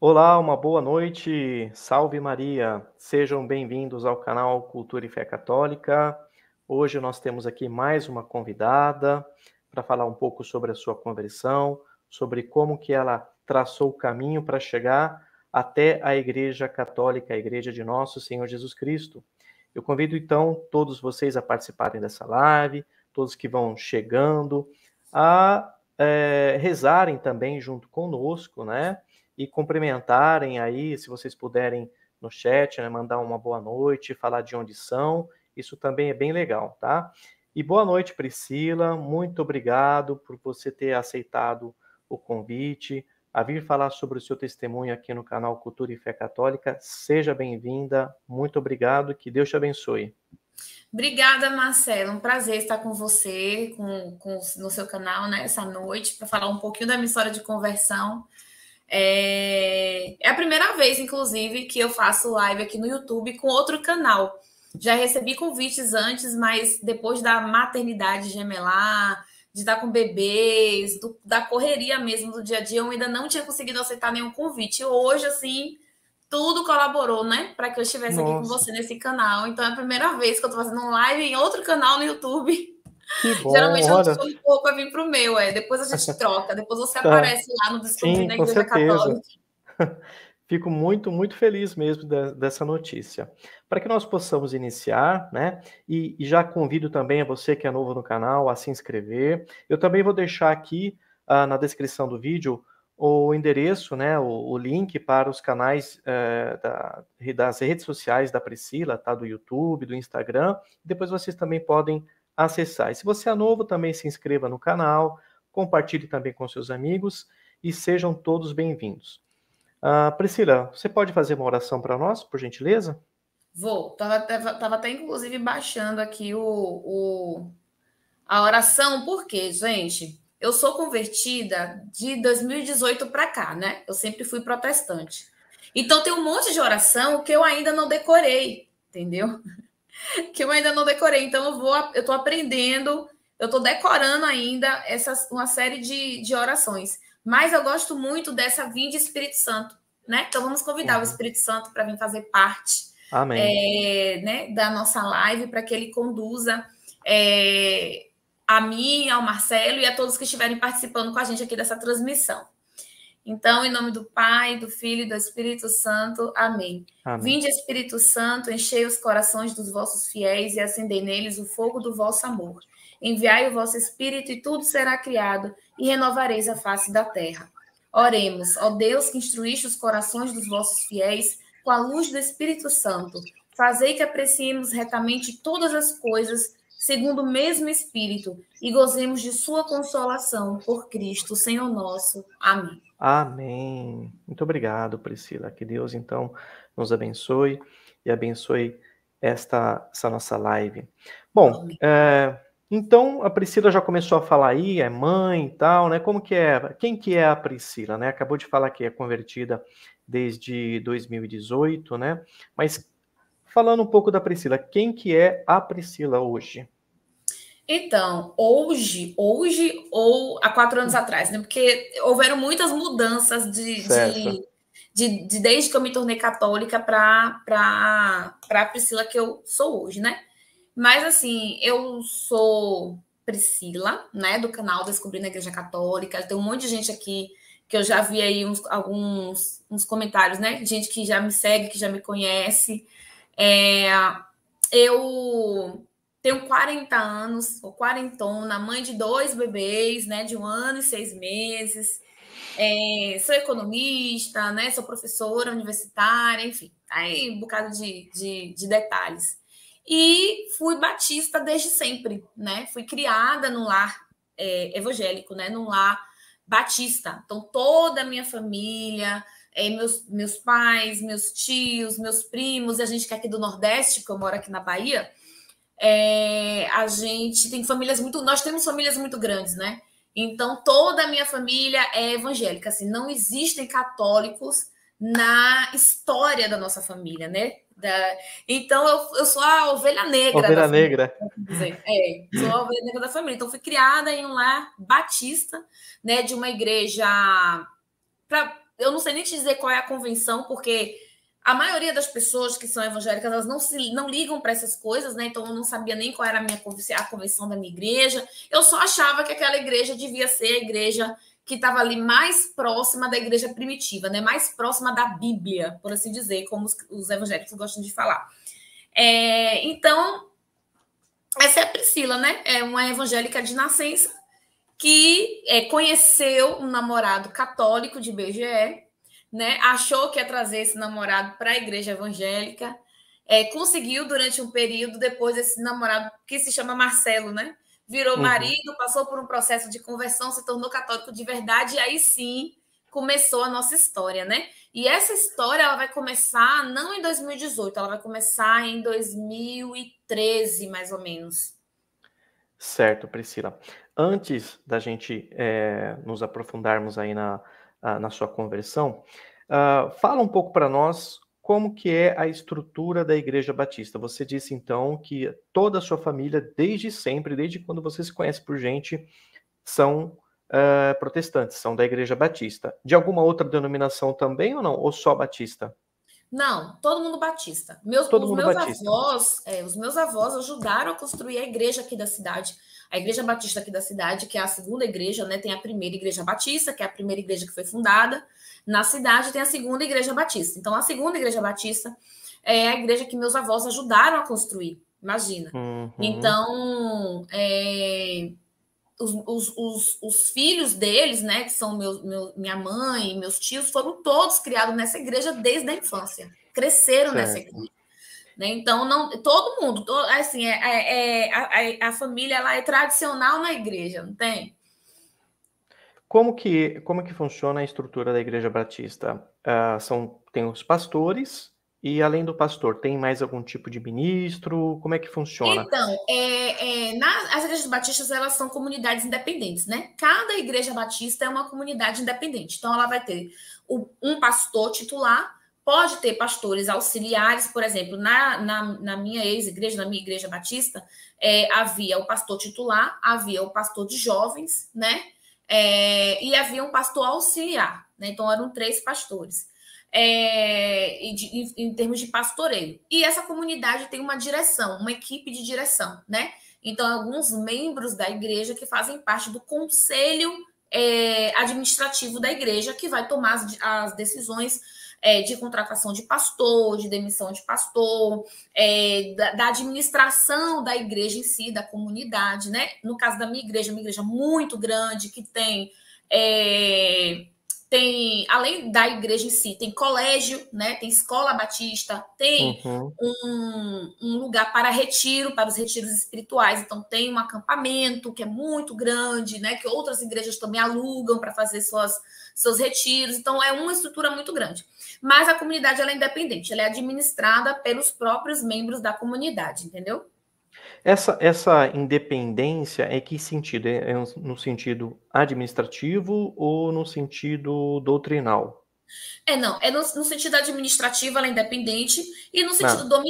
Olá, uma boa noite. Salve Maria. Sejam bem-vindos ao canal Cultura e Fé Católica. Hoje nós temos aqui mais uma convidada para falar um pouco sobre a sua conversão, sobre como que ela traçou o caminho para chegar até a Igreja Católica, a Igreja de Nosso Senhor Jesus Cristo. Eu convido então todos vocês a participarem dessa live, todos que vão chegando, a rezarem também junto conosco, né? E cumprimentarem aí, se vocês puderem no chat, né, mandar uma boa noite, falar de onde são, isso também é bem legal, tá? E boa noite, Priscila, muito obrigado por você ter aceitado o convite, a vir falar sobre o seu testemunho aqui no canal Cultura e Fé Católica. Seja bem-vinda, muito obrigado, que Deus te abençoe. Obrigada, Marcelo. Um prazer estar com você, no seu canal, né, essa noite, para falar um pouquinho da minha história de conversão. É a primeira vez, inclusive, que eu faço live aqui no YouTube com outro canal. Já recebi convites antes, mas depois da maternidade gemelar, de estar com bebês, da correria mesmo do dia a dia, eu ainda não tinha conseguido aceitar nenhum convite. Hoje, assim, tudo colaborou, né, para que eu estivesse aqui com Nossa, você nesse canal. Então é a primeira vez que eu estou fazendo um live em outro canal no YouTube. que bom, Geralmente eu olha, estou um pouco a vir para o meu, depois a gente troca, depois você tá, aparece lá no Descobrindo sim, a com Igreja certeza. Católica. Fico muito, muito feliz mesmo dessa notícia. Para que nós possamos iniciar, né? E já convido também a você que é novo no canal a se inscrever. Eu também vou deixar aqui na descrição do vídeo o endereço, né? O link para os canais das redes sociais da Priscila, tá? Do YouTube, do Instagram. Depois vocês também podem acessar. E se você é novo, também se inscreva no canal, compartilhe também com seus amigos e sejam todos bem-vindos. Priscila, você pode fazer uma oração para nós, por gentileza? Vou, tava até inclusive baixando aqui a oração, porque, gente, eu sou convertida de 2018 para cá, né? Eu sempre fui protestante. Então tem um monte de oração que eu ainda não decorei, entendeu? Que eu ainda não decorei. Então eu tô aprendendo, eu tô decorando ainda uma série de orações. Mas eu gosto muito dessa vinda Espírito Santo, né? Então vamos convidar o Uhum. Espírito Santo para vir fazer parte, Amém. né, da nossa live, para que ele conduza é, a mim, ao Marcelo e a todos que estiverem participando com a gente aqui dessa transmissão. Então, em nome do Pai, do Filho e do Espírito Santo. Amém. Amém. Vinde, Espírito Santo, enchei os corações dos vossos fiéis e acendei neles o fogo do vosso amor. Enviai o vosso Espírito e tudo será criado e renovareis a face da terra. Oremos, ó Deus que instruíste os corações dos vossos fiéis com a luz do Espírito Santo. Fazei que apreciemos retamente todas as coisas segundo o mesmo Espírito e gozemos de sua consolação por Cristo, Senhor nosso. Amém. Amém. Muito obrigado, Priscila. Que Deus, então, nos abençoe e abençoe essa nossa live. Bom, Amém. então a Priscila já começou a falar aí, é mãe e tal, né? Como que é? Quem que é a Priscila, né? Acabou de falar que é convertida desde 2018, né? Mas falando um pouco da Priscila, quem que é a Priscila hoje? Então, hoje ou há 4 anos atrás, né? Porque houveram muitas mudanças Certo. desde que eu me tornei católica para a Priscila que eu sou hoje, né? Mas assim, eu sou Priscila, né? Do canal Descobrindo a Igreja Católica. Tem um monte de gente aqui que eu já vi aí uns comentários, né? Gente que já me segue, que já me conhece. É, eu tenho 40 anos, sou quarentona, mãe de 2 bebês, né, de 1 ano e 6 meses. Sou economista, né, sou professora universitária, enfim, aí um bocado de detalhes. E fui batista desde sempre, né? Fui criada num lar evangélico, né? Num lar batista. Então, toda a minha família, meus pais, meus tios, meus primos, a gente que é aqui do Nordeste, que eu moro aqui na Bahia, a gente tem famílias muito. Nós temos famílias muito grandes, né? Então, toda a minha família é evangélica. Assim, não existem católicos na história da nossa família, né? Então, eu sou a ovelha negra da Ovelha família, Negra. vamos dizer. Sou a ovelha negra da família. Então, fui criada em um lar batista, né? De uma igreja eu não sei nem te dizer qual é a convenção, porque a maioria das pessoas que são evangélicas, elas não ligam para essas coisas, né? Então eu não sabia nem qual era a convenção da minha igreja. Eu só achava que aquela igreja devia ser a igreja que estava ali mais próxima da igreja primitiva, né? Mais próxima da Bíblia, por assim dizer, como os evangélicos gostam de falar. Então, essa é a Priscila, né? É uma evangélica de nascença que conheceu um namorado católico de BGE, né? Achou que ia trazer esse namorado para a igreja evangélica, conseguiu durante um período, depois esse namorado, que se chama Marcelo, né? Virou marido, passou por um processo de conversão, se tornou católico de verdade, e aí sim começou a nossa história, né? E essa história ela vai começar não em 2018, ela vai começar em 2013, mais ou menos. Certo, Priscila. Antes da gente nos aprofundarmos aí na sua conversão, fala um pouco para nós como que é a estrutura da Igreja Batista. Você disse, então, que toda a sua família, desde sempre, desde quando você se conhece por gente, são protestantes, são da Igreja Batista. De alguma outra denominação também ou não? Ou só Batista? Não, todo mundo batista. Todo mundo batista. Os meus avós ajudaram a construir a igreja aqui da cidade. A igreja batista aqui da cidade, que é a segunda igreja, né? Tem a primeira igreja batista, que é a primeira igreja que foi fundada na cidade, tem a segunda igreja batista. Então, a segunda igreja batista é a igreja que meus avós ajudaram a construir. Imagina. Uhum. Então, os filhos deles, né, que são minha mãe, meus tios, foram todos criados nessa igreja desde a infância, cresceram nessa igreja. Né? Então, não, todo mundo, assim, a família ela é tradicional na igreja, não tem? Como que funciona a estrutura da Igreja Batista? Tem os pastores, e além do pastor, tem mais algum tipo de ministro? Como é que funciona? Então, as igrejas batistas, elas são comunidades independentes, né? Cada igreja batista é uma comunidade independente. Então, ela vai ter um pastor titular, pode ter pastores auxiliares, por exemplo, na minha ex-igreja, na minha igreja batista, havia o pastor titular, havia o pastor de jovens, né? E havia um pastor auxiliar, né? Então, eram 3 pastores. Em termos de pastoreio. E essa comunidade tem uma direção, uma equipe de direção, né? Então, alguns membros da igreja que fazem parte do conselho administrativo da igreja, que vai tomar as decisões de contratação de pastor, de demissão de pastor, da administração da igreja em si, da comunidade, né? No caso da minha igreja, uma igreja muito grande, que tem, além da igreja em si, tem colégio, né? Tem escola batista, tem um lugar para retiro, para os retiros espirituais. Então, tem um acampamento que é muito grande, né? Que outras igrejas também alugam para fazer seus retiros. Então, é uma estrutura muito grande. Mas a comunidade ela é independente, ela é administrada pelos próprios membros da comunidade, entendeu? Essa independência é que sentido? É no sentido administrativo ou no sentido doutrinal? Não, no sentido administrativo ela é independente e no sentido Ah.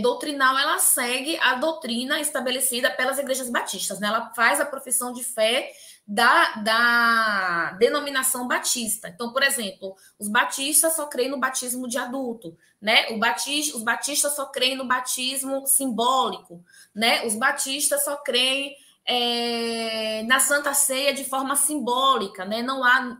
doutrinal ela segue a doutrina estabelecida pelas igrejas batistas, né? Ela faz a profissão de fé da denominação batista. Então, por exemplo, os batistas só creem no batismo de adulto, né? Os batistas só creem no batismo simbólico, né? Os batistas só creem na Santa Ceia de forma simbólica, né? Não há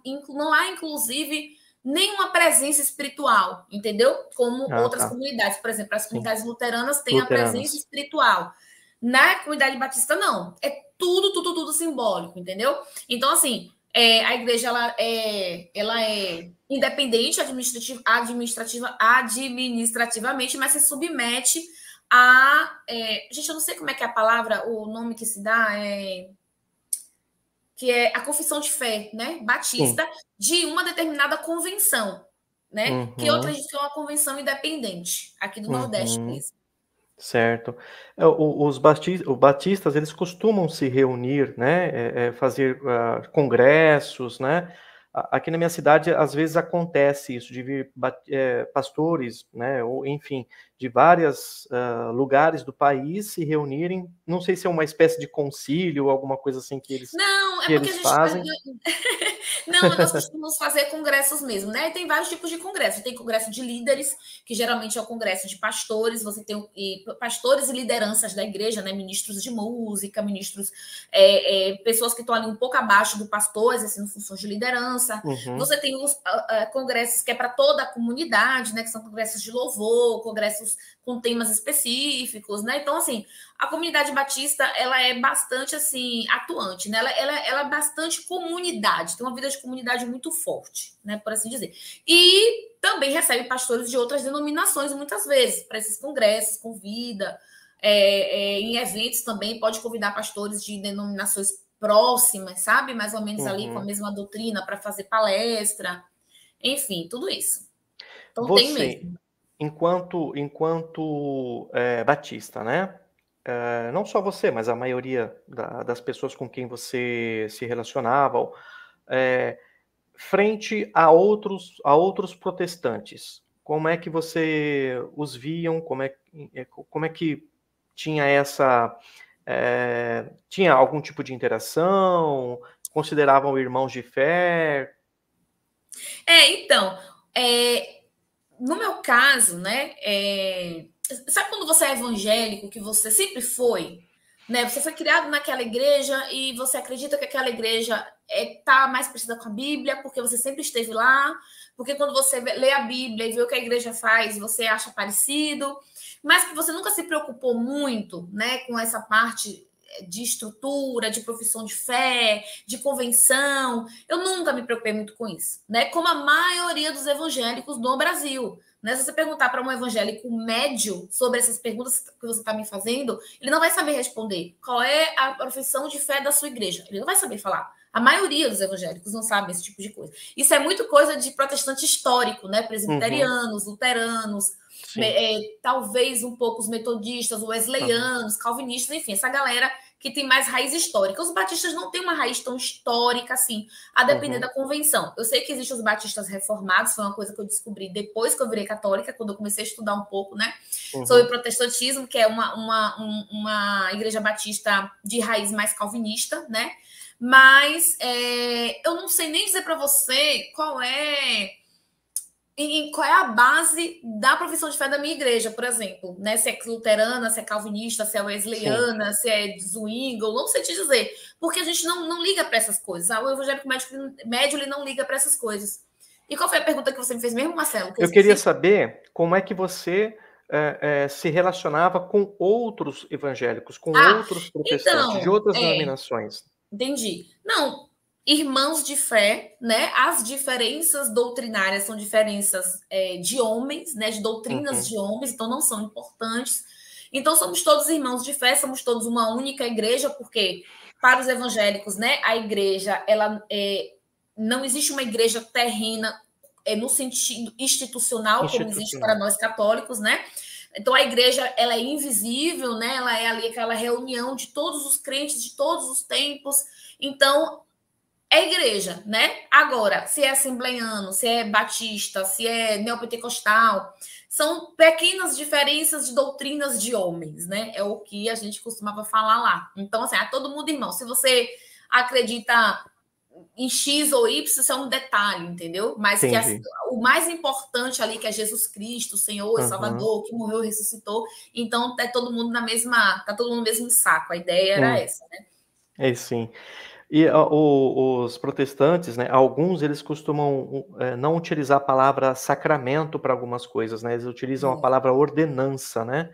inclusive nenhuma presença espiritual, entendeu? Como outras comunidades, por exemplo, as comunidades luteranas têm a presença espiritual. Na comunidade batista, não. É tudo simbólico, entendeu? Então, assim, a igreja ela é independente administrativamente, mas se submete a... gente, eu não sei como é que é a palavra, o nome que se dá que é a confissão de fé, né, batista, de uma determinada convenção, né, que eu acredito que é uma convenção independente, aqui do Nordeste mesmo. Certo. Os batistas, eles costumam se reunir, né, fazer congressos, né? Aqui na minha cidade, às vezes acontece isso, de vir pastores, né, ou enfim, de vários lugares do país se reunirem. Não sei se é uma espécie de concílio ou alguma coisa assim que eles, não, que eles fazem. Não, nós costumamos fazer congressos mesmo, né? Tem vários tipos de congresso. Tem congresso de líderes, que geralmente é o congresso de pastores. Você tem pastores e lideranças da igreja, né? Ministros de música, ministros, pessoas que estão ali um pouco abaixo do pastor, exercendo funções de liderança. Uhum. Você tem os congressos que é para toda a comunidade, né? Que são congressos de louvor, congressos com temas específicos, né? Então, assim, a comunidade batista, ela é bastante, assim, atuante, né? Ela é bastante comunidade, tem uma vida de comunidade muito forte, né? Por assim dizer. E também recebe pastores de outras denominações, muitas vezes, para esses congressos, convida. Em eventos também pode convidar pastores de denominações próximas, sabe? Mais ou menos ali com a mesma doutrina para fazer palestra. Enfim, tudo isso. Então tem mesmo. Enquanto batista, né? Não só você, mas a maioria das pessoas com quem você se relacionava, frente a outros protestantes, como é que você os viam? Como é que tinha tinha algum tipo de interação? Consideravam irmãos de fé? Então, no meu caso, né? Sabe quando você é evangélico, que você sempre foi, né? Você foi criado naquela igreja e você acredita que aquela igreja tá mais parecida com a Bíblia, porque você sempre esteve lá, porque quando você lê a Bíblia e vê o que a igreja faz, você acha parecido, mas que você nunca se preocupou muito, né, com essa parte de estrutura, de profissão de fé, de convenção. Eu nunca me preocupei muito com isso, né? Como a maioria dos evangélicos no Brasil. Né? Se você perguntar para um evangélico médio sobre essas perguntas que você está me fazendo, ele não vai saber responder. Qual é a profissão de fé da sua igreja? Ele não vai saber falar. A maioria dos evangélicos não sabe esse tipo de coisa. Isso é muito coisa de protestante histórico, né? Presbiterianos, luteranos, talvez um pouco os metodistas, wesleyanos, calvinistas, enfim, essa galera que tem mais raiz histórica. Os batistas não têm uma raiz tão histórica assim, a depender da convenção. Eu sei que existem os batistas reformados, foi uma coisa que eu descobri depois que eu virei católica, quando eu comecei a estudar um pouco, né, sobre o protestantismo, que é uma igreja batista de raiz mais calvinista, né, mas eu não sei nem dizer para você qual é a base da profissão de fé da minha igreja, por exemplo, né? Se é luterana, se é calvinista, se é wesleyana, se é Zwingli, não sei te dizer, porque a gente não liga para essas coisas. O evangélico médio ele não liga para essas coisas. E qual foi a pergunta que você me fez mesmo, Marcelo? Eu queria saber como é que você se relacionava com outros evangélicos, com outros protestantes, de outras denominações. Entendi. Não, irmãos de fé, né? As diferenças doutrinárias são diferenças de homens, né? De doutrinas de homens, então não são importantes. Então somos todos irmãos de fé, somos todos uma única igreja, porque para os evangélicos, né? A igreja, ela não existe uma igreja terrena no sentido institucional, como existe para nós católicos, né? Então a igreja ela é invisível, né? Ela é ali aquela reunião de todos os crentes de todos os tempos. Então é igreja, né? Agora, se é assembleiano, se é batista, se é neopentecostal, são pequenas diferenças de doutrinas de homens, né? É o que a gente costumava falar lá. Então, assim, todo mundo irmão. Se você acredita em X ou Y, isso é um detalhe, entendeu? Mas que o mais importante ali, que é Jesus Cristo, Senhor e Salvador, que morreu e ressuscitou, então tá todo mundo tá todo mundo no mesmo saco. A ideia era essa, né? Sim. E os protestantes, né, alguns eles costumam não utilizar a palavra sacramento para algumas coisas, né? Eles utilizam a palavra ordenança, né?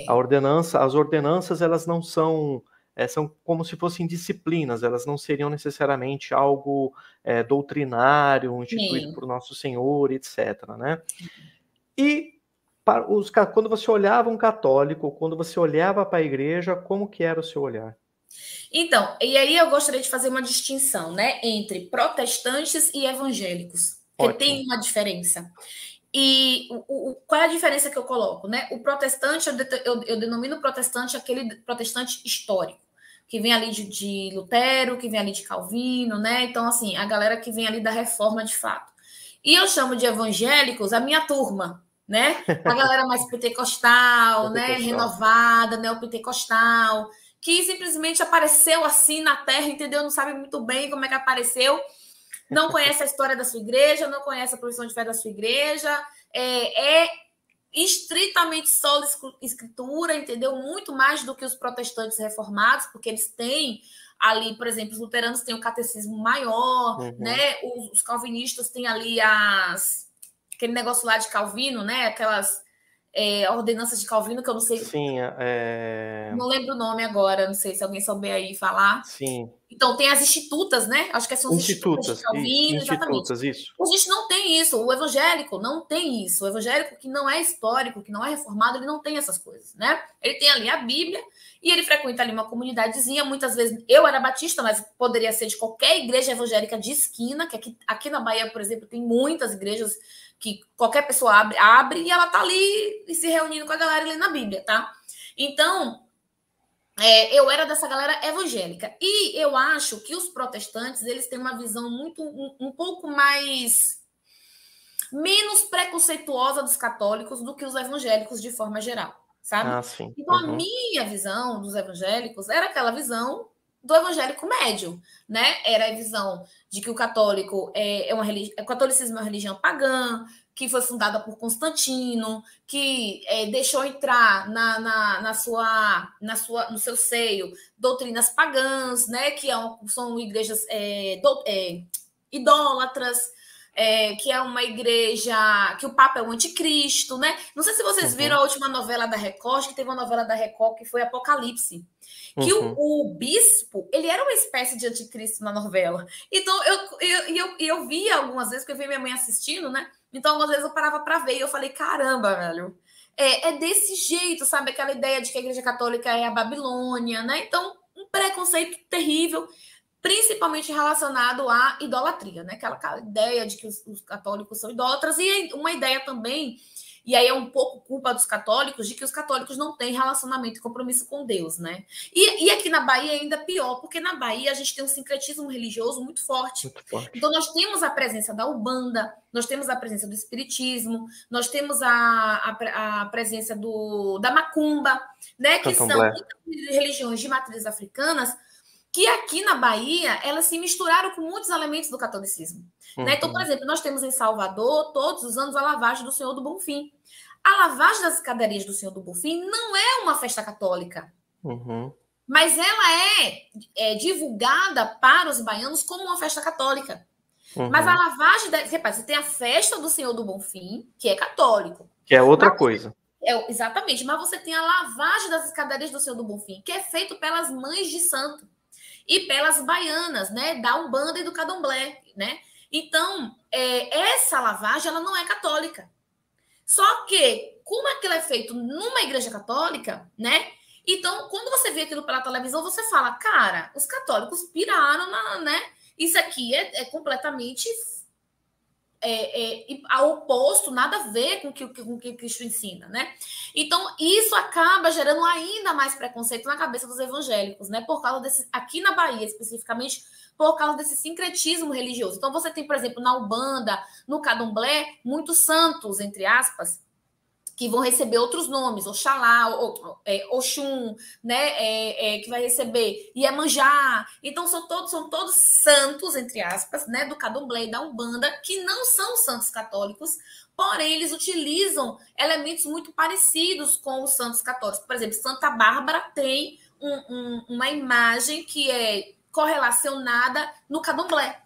As ordenanças, elas não são como se fossem disciplinas, elas não seriam necessariamente algo doutrinário, instituído por Nosso Senhor, etc., né? E quando você olhava um católico, quando você olhava para a igreja, como que era o seu olhar? Então, e aí eu gostaria de fazer uma distinção, né, entre protestantes e evangélicos, porque tem uma diferença. E qual é a diferença que eu coloco, né? O protestante, eu denomino protestante aquele protestante histórico, que vem ali de Lutero, que vem ali de Calvino, né? Então, assim, a galera que vem ali da reforma de fato. E eu chamo de evangélicos a minha turma, né? A galera mais pentecostal, né? Renovada, neopentecostal, que simplesmente apareceu assim na Terra, entendeu? Não sabe muito bem como é que apareceu, não conhece a história da sua igreja, não conhece a profissão de fé da sua igreja, é estritamente só escritura, entendeu? Muito mais do que os protestantes reformados, porque eles têm ali, por exemplo, os luteranos têm o catecismo maior, né? Os calvinistas têm ali aquele negócio lá de Calvino, né? Aquelas ordenanças de Calvino, que eu não sei. Sim, não lembro o nome agora, não sei se alguém souber aí falar. Sim. Então, tem as institutas, né? Acho que são as institutas de Calvino, exatamente. Isso. A gente não tem isso. O evangélico não tem isso. O evangélico que não é histórico, que não é reformado, ele não tem essas coisas, né? Ele tem ali a Bíblia e ele frequenta ali uma comunidadezinha. Muitas vezes, eu era batista, mas poderia ser de qualquer igreja evangélica de esquina, que aqui na Bahia, por exemplo, tem muitas igrejas que qualquer pessoa abre e ela tá ali se reunindo com a galera lendo a Bíblia, tá? Então, eu era dessa galera evangélica. E eu acho que os protestantes, eles têm uma visão um pouco menos preconceituosa dos católicos do que os evangélicos de forma geral, sabe? Ah, sim. Então, a minha visão dos evangélicos era aquela visão do evangélico médio, né? Era a visão de que o católico o catolicismo é uma religião pagã, que foi fundada por Constantino, que deixou entrar no seu seio doutrinas pagãs, né? Que são igrejas idólatras, que é uma igreja que o Papa é o anticristo, né? Não sei se vocês viram a última novela da Record, que teve uma novela da Record que foi Apocalipse. Que o bispo, ele era uma espécie de anticristo na novela. Então, eu via algumas vezes, porque eu vi minha mãe assistindo, né? Então, algumas vezes eu parava para ver e eu falei, caramba, velho, é desse jeito, sabe? Aquela ideia de que a Igreja Católica é a Babilônia, né? Então, um preconceito terrível, principalmente relacionado à idolatria, né? Aquela ideia de que os católicos são idólatras e uma ideia também, e aí é um pouco culpa dos católicos, de que os católicos não têm relacionamento e compromisso com Deus, né? E aqui na Bahia é ainda pior, porque na Bahia a gente tem um sincretismo religioso muito forte. Então nós temos a presença da Umbanda, nós temos a presença do Espiritismo, nós temos a presença da Macumba, né? Que são religiões de matrizes africanas, que aqui na Bahia, elas se misturaram com muitos elementos do catolicismo. Né? Então, por exemplo, nós temos em Salvador, todos os anos, a lavagem do Senhor do Bonfim. A lavagem das escadarias do Senhor do Bonfim não é uma festa católica, mas ela é divulgada para os baianos como uma festa católica. Mas a lavagem... Repare, você tem a festa do Senhor do Bonfim, que é católico. Que é outra coisa. Exatamente, mas você tem a lavagem das escadarias do Senhor do Bonfim, que é feito pelas mães de santo e pelas baianas, né, da Umbanda e do Candomblé, né? Então, essa lavagem, ela não é católica. Só que, como aquilo é feito numa igreja católica, né? Então, quando você vê aquilo pela televisão, você fala, cara, os católicos piraram, né? Isso aqui é completamente ao oposto, nada a ver com o que Cristo ensina, né? Então, isso acaba gerando ainda mais preconceito na cabeça dos evangélicos, né? Por causa desse, aqui na Bahia, especificamente, por causa desse sincretismo religioso. Então, você tem, por exemplo, na Umbanda, no Candomblé, muitos santos, entre aspas, que vão receber outros nomes, Oxalá, Oxum, né, que vai receber Iemanjá. Então, são todos santos, entre aspas, né, do Candomblé e da Umbanda, que não são santos católicos, porém, eles utilizam elementos muito parecidos com os santos católicos. Por exemplo, Santa Bárbara tem uma imagem que é correlacionada no Candomblé.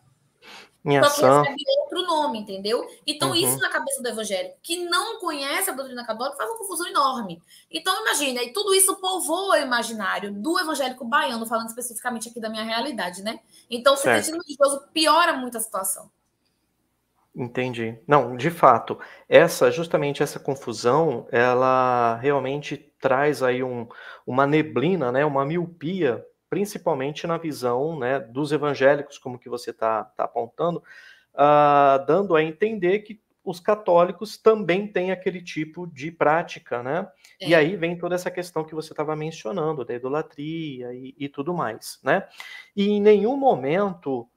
Só que recebe outro nome, entendeu? Então, isso na cabeça do evangélico, que não conhece a doutrina católica, faz uma confusão enorme. Então, imagina, e tudo isso povoa o imaginário do evangélico baiano, falando especificamente aqui da minha realidade, né? Então, o sincretismo religioso piora muito a situação. Entendi. Não, de fato, justamente essa confusão, ela realmente traz aí uma neblina, né, uma miopia, principalmente na visão, né, dos evangélicos, como que você está apontando, dando a entender que os católicos também têm aquele tipo de prática, né? E aí vem toda essa questão que você estava mencionando, da idolatria e tudo mais, né? E em nenhum momento,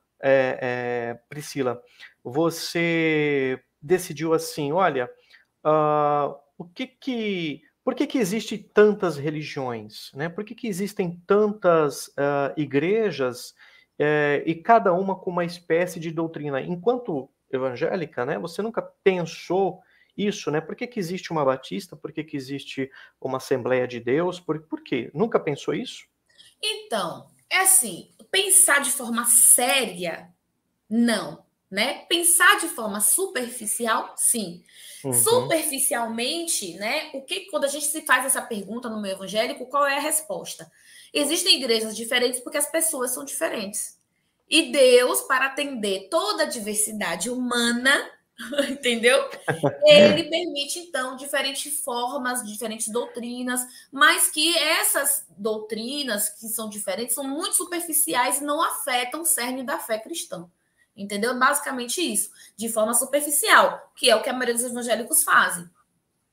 Priscila, você decidiu assim, olha, por que existem tantas religiões, né? Por que existem tantas igrejas e cada uma com uma espécie de doutrina. Enquanto evangélica, né, você nunca pensou isso, né? Por que que existe uma batista? Por que que existe uma Assembleia de Deus? Por quê? Nunca pensou isso? Então, é assim, pensar de forma séria, não, né? Pensar de forma superficial, sim. Uhum. Superficialmente, né? O que quando a gente se faz essa pergunta no meio evangélico, qual é a resposta? Existem igrejas diferentes porque as pessoas são diferentes. E Deus, para atender toda a diversidade humana, entendeu? Ele permite, então, diferentes formas, diferentes doutrinas, mas que essas doutrinas, que são diferentes, são muito superficiais e não afetam o cerne da fé cristã. Entendeu? Basicamente isso, de forma superficial, que é o que a maioria dos evangélicos fazem.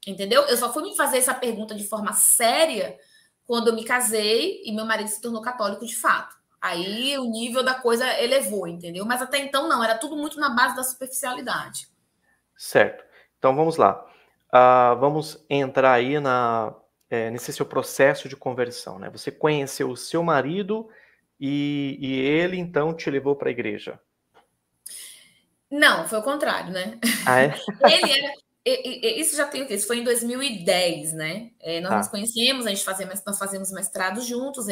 Entendeu? Eu só fui me fazer essa pergunta de forma séria quando eu me casei e meu marido se tornou católico de fato. Aí o nível da coisa elevou, entendeu? Mas até então não, era tudo muito na base da superficialidade. Certo. Então vamos lá. Vamos entrar aí nesse seu processo de conversão, né? Você conheceu o seu marido e ele então te levou para a igreja. Não, foi o contrário, né? Ah, é? Ele era. Isso já tem o quê? Isso foi em 2010, né? Nós nos Tá. conhecemos, nós fazemos mestrado juntos,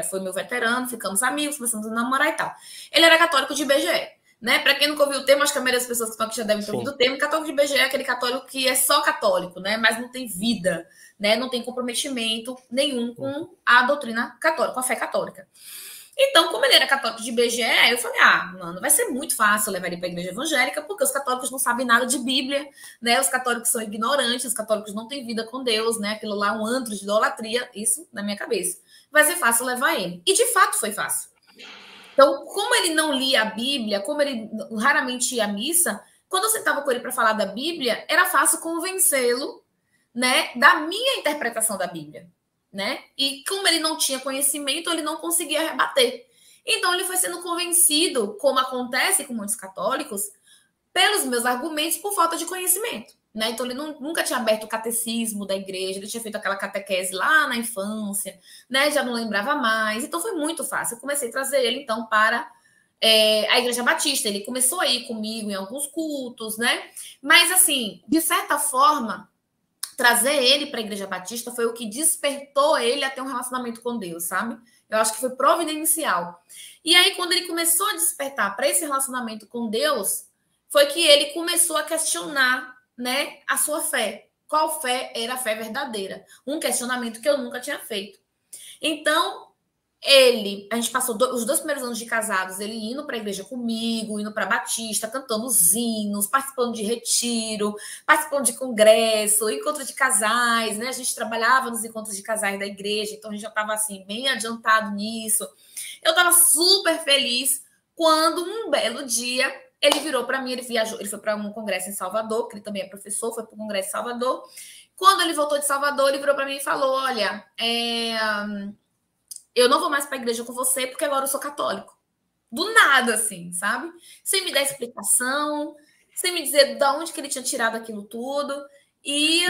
foi meu veterano, ficamos amigos, começamos a namorar e tal. Ele era católico de IBGE, né? Para quem nunca ouviu o termo, acho que a maioria das pessoas que estão aqui já devem ter ouvido Sim. o termo. Católico de IBGE é aquele católico que é só católico, né? Mas não tem vida, né? Não tem comprometimento nenhum com a doutrina católica, com a fé católica. Então, como ele era católico de IBGE, eu falei, mano, vai ser muito fácil levar ele para a igreja evangélica, porque os católicos não sabem nada de Bíblia, né? Os católicos são ignorantes, os católicos não têm vida com Deus, né? Aquilo lá é um antro de idolatria, isso na minha cabeça. Vai ser fácil levar ele. E de fato foi fácil. Então, como ele não lia a Bíblia, como ele raramente ia à missa, quando eu sentava com ele para falar da Bíblia, era fácil convencê-lo, né, da minha interpretação da Bíblia, né? E como ele não tinha conhecimento, ele não conseguia rebater. Então ele foi sendo convencido, como acontece com muitos católicos, pelos meus argumentos por falta de conhecimento. Né? Então, ele nunca tinha aberto o catecismo da igreja, ele tinha feito aquela catequese lá na infância, né? Já não lembrava mais. Então, foi muito fácil. Eu comecei a trazer ele, então, para a Igreja Batista. Ele começou a ir comigo em alguns cultos, né? Mas, assim, de certa forma, trazer ele para a Igreja Batista foi o que despertou ele a ter um relacionamento com Deus, sabe? Eu acho que foi providencial. E aí, quando ele começou a despertar para esse relacionamento com Deus, foi que ele começou a questionar, né, a sua fé. Qual fé era a fé verdadeira? Um questionamento que eu nunca tinha feito. Então, a gente passou os 2 primeiros anos de casados, ele indo para a igreja comigo, indo para a Batista, cantando os hinos, participando de retiro, participando de congresso, encontro de casais, né? A gente trabalhava nos encontros de casais da igreja, então a gente já estava assim, bem adiantado nisso. Eu estava super feliz quando um belo dia ele virou para mim, ele viajou, ele foi para um congresso em Salvador, que ele também é professor, foi para o congresso em Salvador. Quando ele voltou de Salvador, ele virou para mim e falou: Olha, eu não vou mais para a igreja com você porque agora eu sou católico. Do nada, assim, sabe? Sem me dar explicação, sem me dizer de onde que ele tinha tirado aquilo tudo. E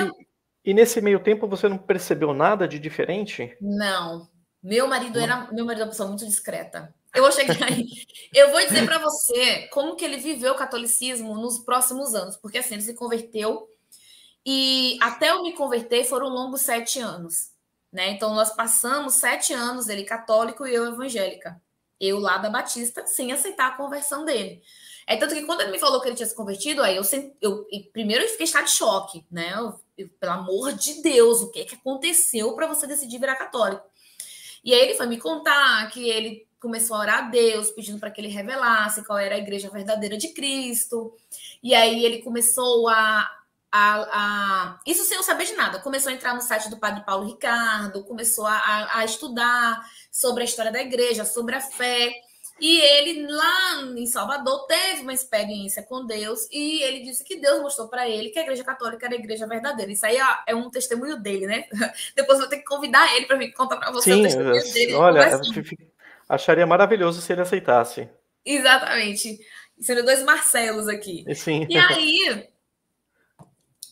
nesse meio tempo você não percebeu nada de diferente? Não. Meu marido é uma pessoa muito discreta. Eu vou chegar aí. Eu vou dizer para você como que ele viveu o catolicismo nos próximos anos, porque assim, ele se converteu e até eu me converter foram longos 7 anos. Né? Então, nós passamos 7 anos, ele católico e eu evangélica. Eu lá da Batista, sem aceitar a conversão dele. É tanto que quando ele me falou que ele tinha se convertido, aí primeiro eu fiquei estado de choque, né? Pelo amor de Deus, o que aconteceu para você decidir virar católico? E aí ele foi me contar que ele começou a orar a Deus, pedindo para que ele revelasse qual era a igreja verdadeira de Cristo. E aí ele começou isso sem eu saber de nada. Começou a entrar no site do Padre Paulo Ricardo, começou a estudar sobre a história da igreja, sobre a fé. E ele, lá em Salvador, teve uma experiência com Deus e ele disse que Deus mostrou para ele que a igreja católica era a igreja verdadeira. Isso aí é um testemunho dele, né? Depois eu vou ter que convidar ele para vir contar para você o Sim, testemunho dele. olha, acharia maravilhoso se ele aceitasse. Exatamente. Sendo 2 Marcelos aqui. Sim. E aí,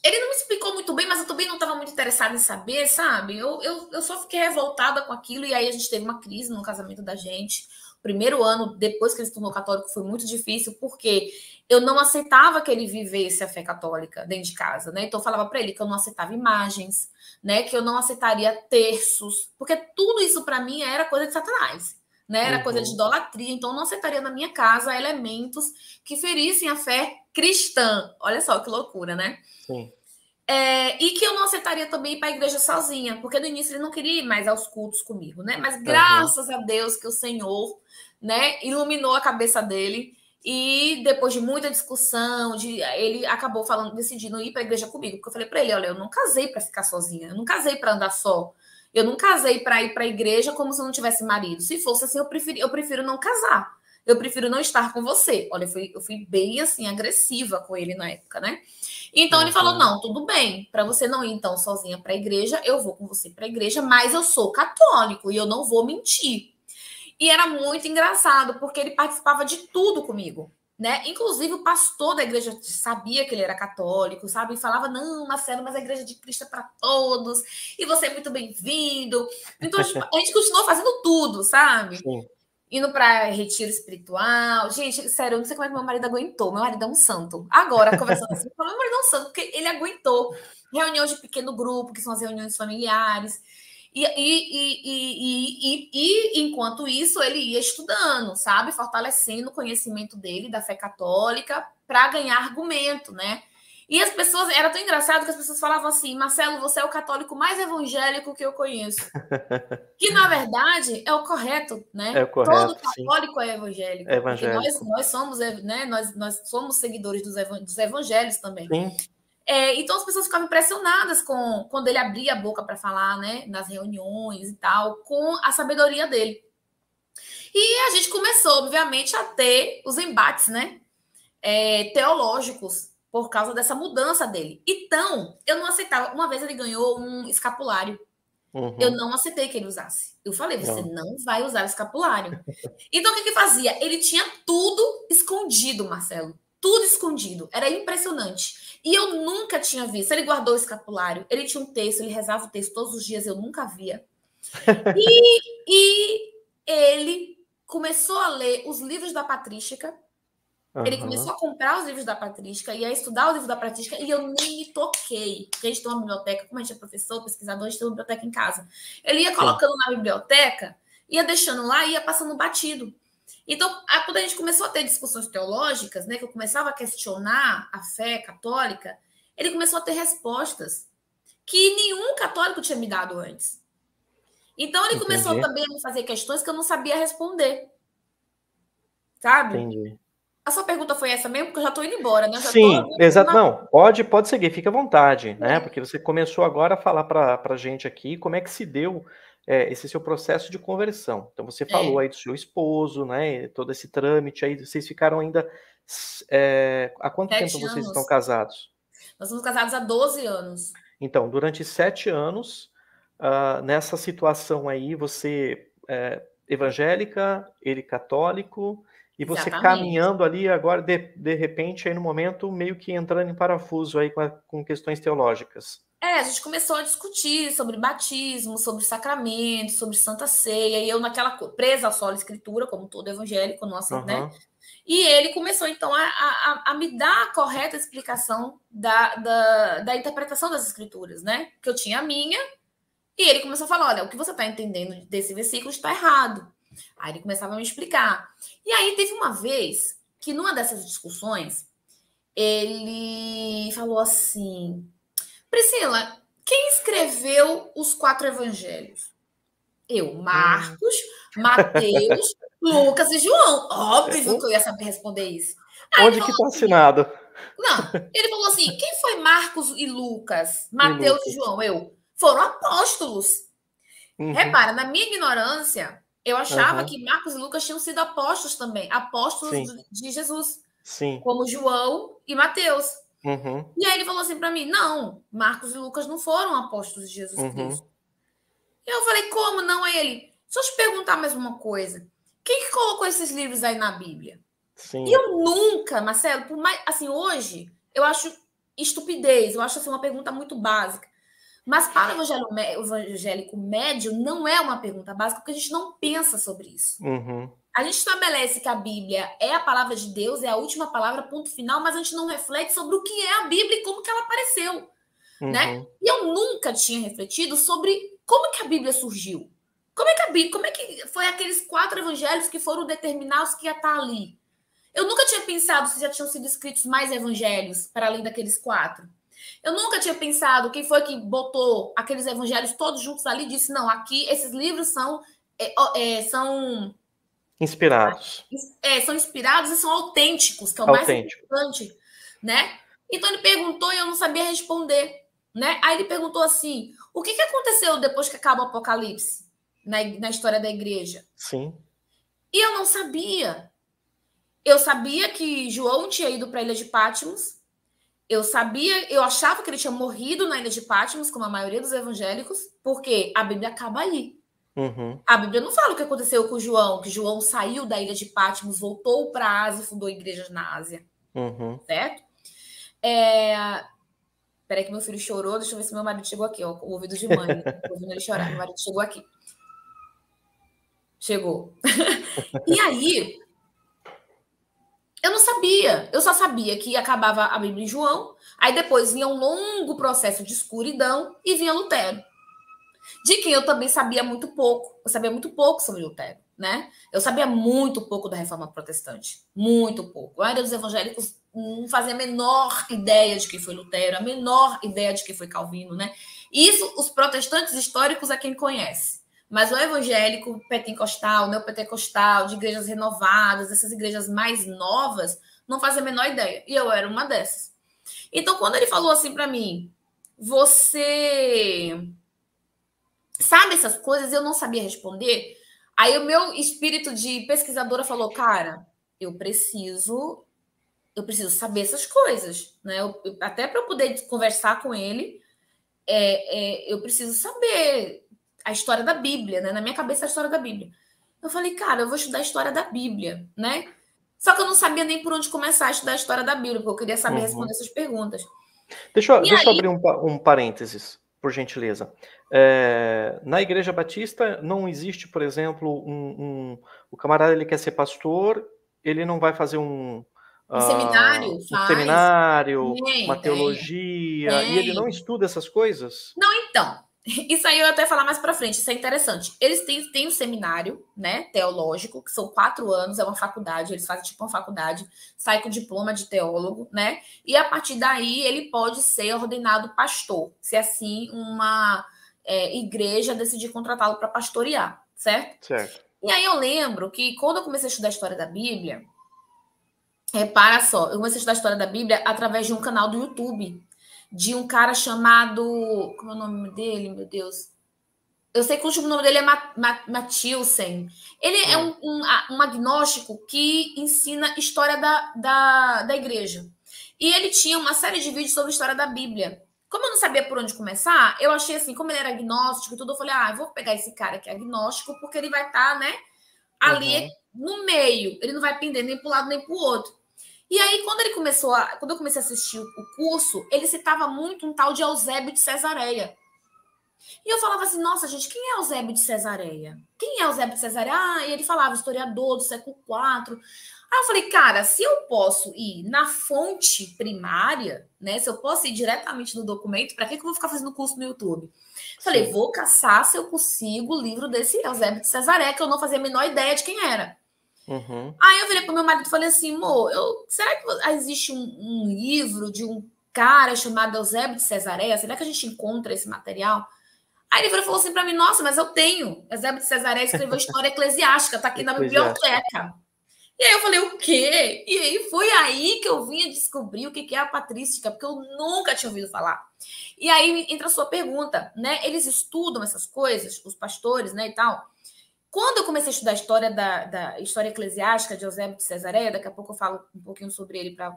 Ele não me explicou muito bem, mas eu também não estava muito interessada em saber, sabe? Eu só fiquei revoltada com aquilo, e aí a gente teve uma crise no casamento da gente. O primeiro ano, depois que ele se tornou católico, foi muito difícil, porque eu não aceitava que ele vivesse a fé católica dentro de casa, né? Então eu falava para ele que eu não aceitava imagens, né? Que eu não aceitaria terços, porque tudo isso para mim era coisa de Satanás, né? Era coisa de idolatria, então eu não aceitaria na minha casa elementos que ferissem a fé cristã. Olha só que loucura, né? Sim. E que eu não aceitaria também ir para a igreja sozinha, porque no início ele não queria ir mais aos cultos comigo, né? Mas graças a Deus que o Senhor, né, iluminou a cabeça dele, e depois de muita discussão, ele acabou decidindo ir para a igreja comigo, porque eu falei para ele, olha, eu não casei para ficar sozinha, eu não casei para andar só, eu não casei para ir para a igreja como se eu não tivesse marido. Se fosse assim, eu prefiro não casar. Eu prefiro não estar com você. Olha, eu fui bem assim agressiva com ele na época, né? Então ele falou: não, tudo bem, para você não ir então sozinha para a igreja, eu vou com você para a igreja, mas eu sou católico e eu não vou mentir. E era muito engraçado, porque ele participava de tudo comigo, né? Inclusive o pastor da igreja sabia que ele era católico, sabe? E falava: não, Marcelo, mas a igreja de Cristo é para todos, e você é muito bem-vindo. Então a gente continuou fazendo tudo, sabe? Sim. Indo para retiro espiritual. Gente, sério, eu não sei como é que meu marido aguentou. Meu marido é um santo. Agora, conversando assim, meu marido é um santo, porque ele aguentou reuniões de pequeno grupo, que são as reuniões familiares. E enquanto isso, ele ia estudando, sabe? Fortalecendo o conhecimento dele da fé católica para ganhar argumento, né? E as pessoas, era tão engraçado que as pessoas falavam assim: Marcelo, você é o católico mais evangélico que eu conheço. Que, na verdade, é o correto, né? É o Todo correto, sim. católico é evangélico, É porque evangélico. nós somos, né? Nós somos seguidores dos evangelhos também. Sim. Então as pessoas ficavam impressionadas quando ele abria a boca para falar, né? Nas reuniões e tal, com a sabedoria dele. E a gente começou, obviamente, a ter os embates, né? Teológicos, por causa dessa mudança dele. Então, eu não aceitava. Uma vez ele ganhou um escapulário. Eu não aceitei que ele usasse. Eu falei: você não vai usar o escapulário. Então, o que fazia? Ele tinha tudo escondido, Marcelo. Tudo escondido. Era impressionante. E eu nunca tinha visto. Ele guardou o escapulário. Ele tinha um texto, ele rezava o texto todos os dias. Eu nunca via. E ele começou a ler os livros da patrística. Ele começou a comprar os livros da patrística e a estudar os livros da patrística, e eu nem me toquei. Porque a gente tem uma biblioteca, como a gente é professor, pesquisador, a gente tem uma biblioteca em casa. Ele ia colocando na biblioteca, ia deixando lá e ia passando batido. Então, quando a gente começou a ter discussões teológicas, né, que eu começava a questionar a fé católica, ele começou a ter respostas que nenhum católico tinha me dado antes. Então, ele começou também a me fazer questões que eu não sabia responder. Sabe? Entendi. A sua pergunta foi essa mesmo? Porque eu já estou indo embora, né? Sim, exato. Não, pode seguir, fica à vontade, né? Porque você começou agora a falar para a gente aqui como é que se deu esse seu processo de conversão. Então, você falou aí do seu esposo, né? Todo esse trâmite aí, vocês ficaram ainda. Há quanto 7 tempo vocês anos. estão casados? Nós somos casados há 12 anos. Então, durante 7 anos, nessa situação aí, você evangélica, ele católico. E você caminhando ali agora, de repente, aí no momento, meio que entrando em parafuso aí com questões teológicas. A gente começou a discutir sobre batismo, sobre sacramento, sobre Santa Ceia, e eu naquela presa ao solo escritura, como todo evangélico, nossa, né? E ele começou, então, a me dar a correta explicação da interpretação das escrituras, né? Que eu tinha a minha, e ele começou a falar: olha, o que você está entendendo desse versículo está errado. Aí ele começava a me explicar. E aí teve uma vez que, numa dessas discussões, ele falou assim: Priscila, quem escreveu os 4 evangelhos? Eu, Marcos, Mateus, Lucas e João. Óbvio que eu ia saber responder isso. Aí onde que está assinado? Não, ele falou assim: quem foi Marcos e Lucas? Mateus e João? Eu. Foram apóstolos. Repara, na minha ignorância, eu achava que Marcos e Lucas tinham sido apóstolos também, apóstolos de Jesus, como João e Mateus. E aí ele falou assim para mim: não, Marcos e Lucas não foram apóstolos de Jesus Cristo. E eu falei: como não? Aí ele: deixa eu te perguntar mais uma coisa. Quem que colocou esses livros aí na Bíblia? E eu nunca, Marcelo, por mais assim, hoje eu acho estupidez, eu acho assim uma pergunta muito básica. Mas para o evangélico médio não é uma pergunta básica, porque a gente não pensa sobre isso. Uhum. A gente estabelece que a Bíblia é a palavra de Deus, é a última palavra, ponto final, mas a gente não reflete sobre o que é a Bíblia e como que ela apareceu, né? E eu nunca tinha refletido sobre como que a Bíblia surgiu. Como é que foi aqueles 4 evangelhos que foram determinados que ia estar ali? Eu nunca tinha pensado se já tinham sido escritos mais evangelhos para além daqueles 4. Eu nunca tinha pensado quem foi que botou aqueles evangelhos todos juntos ali e disse, não, aqui esses livros são inspirados. São inspirados e são autênticos, que é o mais importante, né? Então ele perguntou e eu não sabia responder, né? Aí ele perguntou assim, o que aconteceu depois que acaba o Apocalipse na história da igreja? Sim. E eu não sabia. Eu sabia que João tinha ido para a ilha de Patmos. Eu achava que ele tinha morrido na ilha de Patmos, como a maioria dos evangélicos, porque a Bíblia acaba aí. Uhum. A Bíblia não fala o que aconteceu com João, que João saiu da ilha de Patmos, voltou para a Ásia e fundou igrejas na Ásia. Uhum. Certo? Peraí que meu filho chorou, deixa eu ver se meu marido chegou aqui, ó, o ouvido de mãe. Tô ouvindo ele chorar, meu marido chegou aqui. Chegou. E aí, eu não sabia. Eu só sabia que acabava a Bíblia em João, aí depois vinha um longo processo de escuridão e vinha Lutero. De quem eu também sabia muito pouco. Eu sabia muito pouco sobre Lutero, né? Eu sabia muito pouco da Reforma Protestante. Muito pouco. A maioria dos evangélicos não fazia a menor ideia de quem foi Lutero, a menor ideia de quem foi Calvino, né? Isso, os protestantes históricos é quem conhece. Mas o evangélico pentecostal, neopentecostal, de igrejas renovadas, essas igrejas mais novas, não fazia a menor ideia. E eu era uma dessas. Então, quando ele falou assim para mim, você sabe essas coisas? Eu não sabia responder. Aí o meu espírito de pesquisadora falou, cara, eu preciso saber essas coisas, né? Até para eu poder conversar com ele, eu preciso saber a história da Bíblia, né? Na minha cabeça, a história da Bíblia. Eu falei, cara, eu vou estudar a história da Bíblia, né? Só que eu não sabia nem por onde começar a estudar a história da Bíblia, porque eu queria saber responder essas perguntas. Deixa eu abrir um parênteses, por gentileza. Na Igreja Batista não existe, por exemplo, o camarada ele quer ser pastor, ele não vai fazer um seminário, seminário, uma teologia, e ele não estuda essas coisas? Não, então. Isso aí eu ia até falar mais para frente, isso é interessante. Eles têm um seminário, né, teológico, que são 4 anos, é uma faculdade, eles fazem tipo uma faculdade, sai com diploma de teólogo, né? E a partir daí ele pode ser ordenado pastor, se assim uma igreja decidir contratá-lo para pastorear, certo? Certo. E aí eu lembro que quando eu comecei a estudar a história da Bíblia, repara só, eu comecei a estudar a história da Bíblia através de um canal do YouTube, de um cara chamado... Como é o nome dele, meu Deus? Eu sei que o último nome dele é Mathilsen. Ele é um agnóstico que ensina história da igreja. E ele tinha uma série de vídeos sobre a história da Bíblia. Como eu não sabia por onde começar, eu achei assim, como ele era agnóstico e tudo, eu falei, eu vou pegar esse cara que é agnóstico, porque ele vai estar, né, ali no meio. Ele não vai pender nem para um lado nem para o outro. E aí, quando eu comecei a assistir o curso, ele citava muito um tal de Eusébio de Cesareia. E eu falava assim, nossa, gente, quem é Eusébio de Cesareia? Quem é Eusébio de Cesareia? E ele falava, historiador do século IV. Aí eu falei, cara, se eu posso ir na fonte primária, né? Se eu posso ir diretamente no documento, para que eu vou ficar fazendo curso no YouTube? Falei, vou caçar se eu consigo o livro desse Eusébio de Cesareia, que eu não fazia a menor ideia de quem era. Aí eu virei pro meu marido e falei assim, amor, será que existe um livro de um cara chamado Eusébio de Cesareia? Será que a gente encontra esse material? Aí ele falou assim para mim, nossa, mas eu tenho. Eusébio de Cesareia escreveu História Eclesiástica, tá aqui na biblioteca. E aí eu falei, o quê? E aí foi aí que eu vinha descobrir o que é a patrística, porque eu nunca tinha ouvido falar. E aí entra a sua pergunta, né? Eles estudam essas coisas, os pastores, né, e tal. Quando eu comecei a estudar a história da história eclesiástica de Eusébio de Cesareia, daqui a pouco eu falo um pouquinho sobre ele para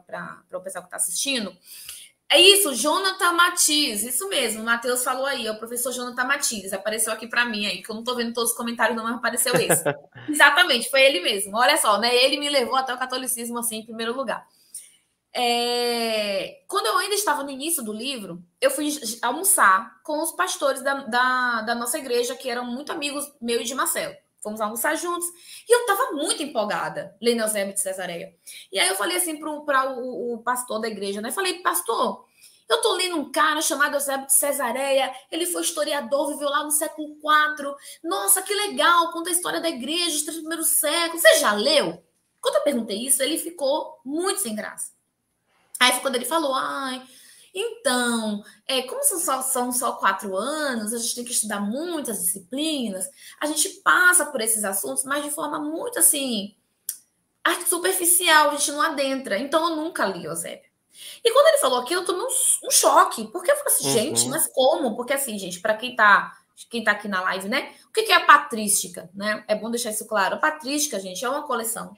o pessoal que está assistindo. É isso, Jonathan Matiz, isso mesmo, o Matheus falou aí, é o professor Jonathan Matiz, apareceu aqui para mim aí, que eu não estou vendo todos os comentários não, mas apareceu esse. Exatamente, foi ele mesmo, olha só, né, ele me levou até o catolicismo, assim, em primeiro lugar. Quando eu ainda estava no início do livro, eu fui almoçar com os pastores da nossa igreja, que eram muito amigos meu e de Marcelo. Fomos almoçar juntos. E eu estava muito empolgada, lendo Eusébio de Cesareia. E aí eu falei assim para o pastor da igreja, né? Falei, pastor, eu estou lendo um cara chamado Eusébio de Cesareia. Ele foi historiador, viveu lá no século IV. Nossa, que legal, conta a história da igreja, os 3 primeiros séculos. Você já leu? Quando eu perguntei isso, ele ficou muito sem graça. Aí foi quando ele falou, então, como são só 4 anos, a gente tem que estudar muitas disciplinas, a gente passa por esses assuntos, mas de forma muito, assim, superficial, a gente não adentra. Então, eu nunca li Eusébio. E quando ele falou aquilo, eu tomei um choque, porque eu falei assim, gente, mas como? Porque assim, gente, para quem tá aqui na live, né? O que é a patrística, né? É bom deixar isso claro. A patrística, gente, é uma coleção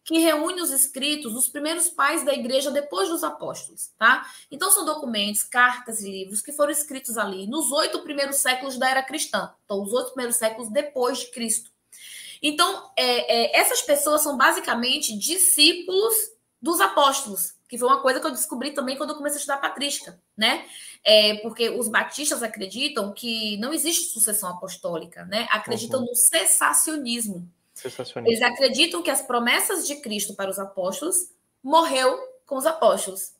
que reúne os escritos dos primeiros pais da igreja depois dos apóstolos, tá? Então, são documentos, cartas e livros que foram escritos ali nos 8 primeiros séculos da era cristã. Então, os 8 primeiros séculos depois de Cristo. Então, essas pessoas são basicamente discípulos dos apóstolos, que foi uma coisa que eu descobri também quando eu comecei a estudar patrística, né? Porque os batistas acreditam que não existe sucessão apostólica, né? Acreditam no cessacionismo. Eles acreditam que as promessas de Cristo para os apóstolos morreu com os apóstolos,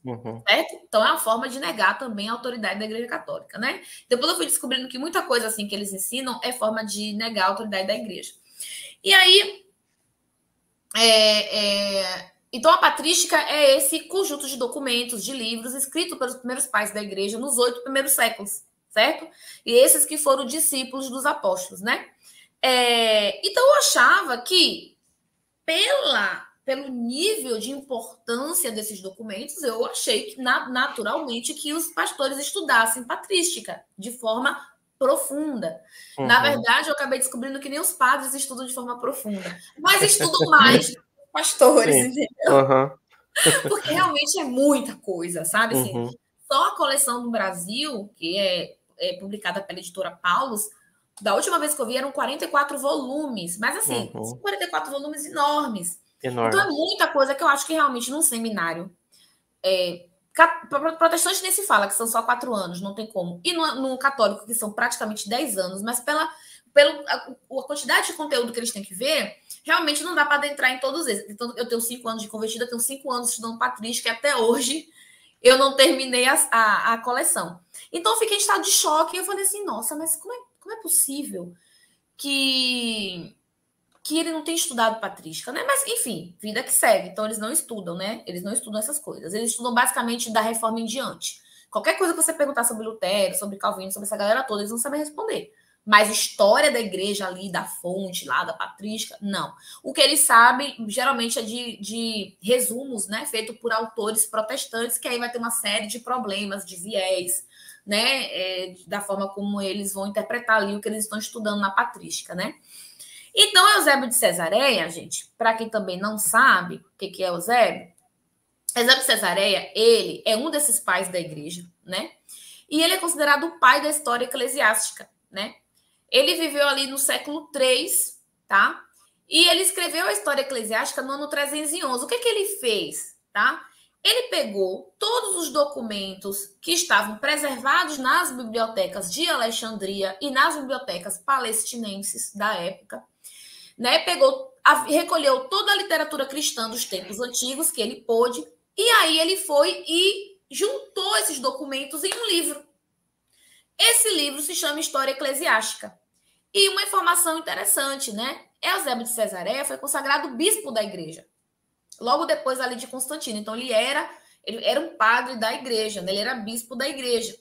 certo? Então é uma forma de negar também a autoridade da Igreja Católica, né? Depois eu fui descobrindo que muita coisa assim que eles ensinam é forma de negar a autoridade da Igreja. E aí, então a patrística é esse conjunto de documentos, de livros escritos pelos primeiros pais da Igreja nos 8 primeiros séculos, certo? E esses que foram discípulos dos apóstolos, né? Então eu achava que pelo nível de importância desses documentos, eu achei que naturalmente que os pastores estudassem patrística de forma profunda. Na verdade, eu acabei descobrindo que nem os padres estudam de forma profunda, mas estudam mais que os pastores, entendeu? Porque realmente é muita coisa, sabe? Assim, só a coleção do Brasil, que é publicada pela editora Paulus, da última vez que eu vi eram 44 volumes, mas assim, são 44 volumes enormes. Então é muita coisa que eu acho que realmente num seminário protestante nem se fala, que são só 4 anos, não tem como. E no católico, que são praticamente 10 anos, mas pela quantidade de conteúdo que eles têm que ver, realmente não dá para adentrar em todos eles. Então, eu tenho 5 anos de convertida, eu tenho 5 anos estudando patrística, e até hoje eu não terminei a coleção. Então, eu fiquei em estado de choque, e eu falei assim, nossa, mas como é possível que ele não tenha estudado patrística, né? Mas, enfim, vida que segue. Então, eles não estudam, né? Eles não estudam essas coisas. Eles estudam basicamente da Reforma em diante. Qualquer coisa que você perguntar sobre Lutero, sobre Calvino, sobre essa galera toda, eles não sabem responder. Mas história da igreja ali, da fonte lá, da patrística, não. O que eles sabem, geralmente, é de resumos, né? Feito por autores protestantes, que aí vai ter uma série de problemas, de viés, né? Da forma como eles vão interpretar ali o que eles estão estudando na patrística, né? Então, Eusébio de Cesareia, gente, para quem também não sabe o que é Eusébio de Cesareia, ele é um desses pais da igreja, né? E ele é considerado o pai da história eclesiástica, né? Ele viveu ali no século III, tá? E ele escreveu a história eclesiástica no ano 311. O que ele fez, tá? Ele pegou todos os documentos que estavam preservados nas bibliotecas de Alexandria e nas bibliotecas palestinenses da época, né? Recolheu toda a literatura cristã dos tempos antigos que ele pôde, e aí ele foi e juntou esses documentos em um livro. Esse livro se chama História Eclesiástica. E uma informação interessante, né? Eusébio de Cesareia foi consagrado bispo da igreja, logo depois ali de Constantino. Então, ele era um padre da igreja, né? Ele era bispo da igreja.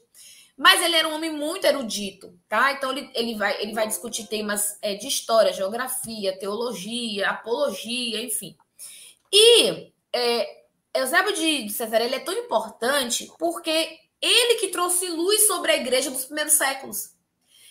Mas ele era um homem muito erudito, tá? Então, ele vai discutir temas de história, geografia, teologia, apologia, enfim. E Eusébio de Cesareia ele é tão importante porque ele que trouxe luz sobre a igreja dos primeiros séculos.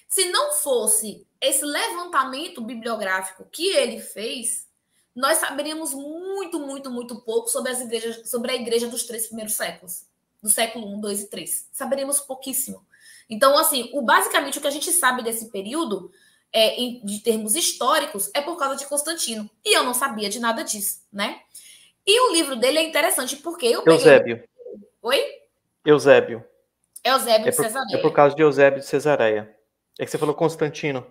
Se não fosse esse levantamento bibliográfico que ele fez, nós saberíamos muito, muito, muito pouco sobre a igreja dos 3 primeiros séculos. Do século 1, 2 e 3. Saberíamos pouquíssimo. Então, assim, basicamente o que a gente sabe desse período, de termos históricos, é por causa de Constantino. E eu não sabia de nada disso, né? E o livro dele é interessante, porque eu peguei... Eusébio. Oi? Eusébio. Eusébio de É por Cesareia. causa de Eusébio de Cesareia. É que você falou Constantino.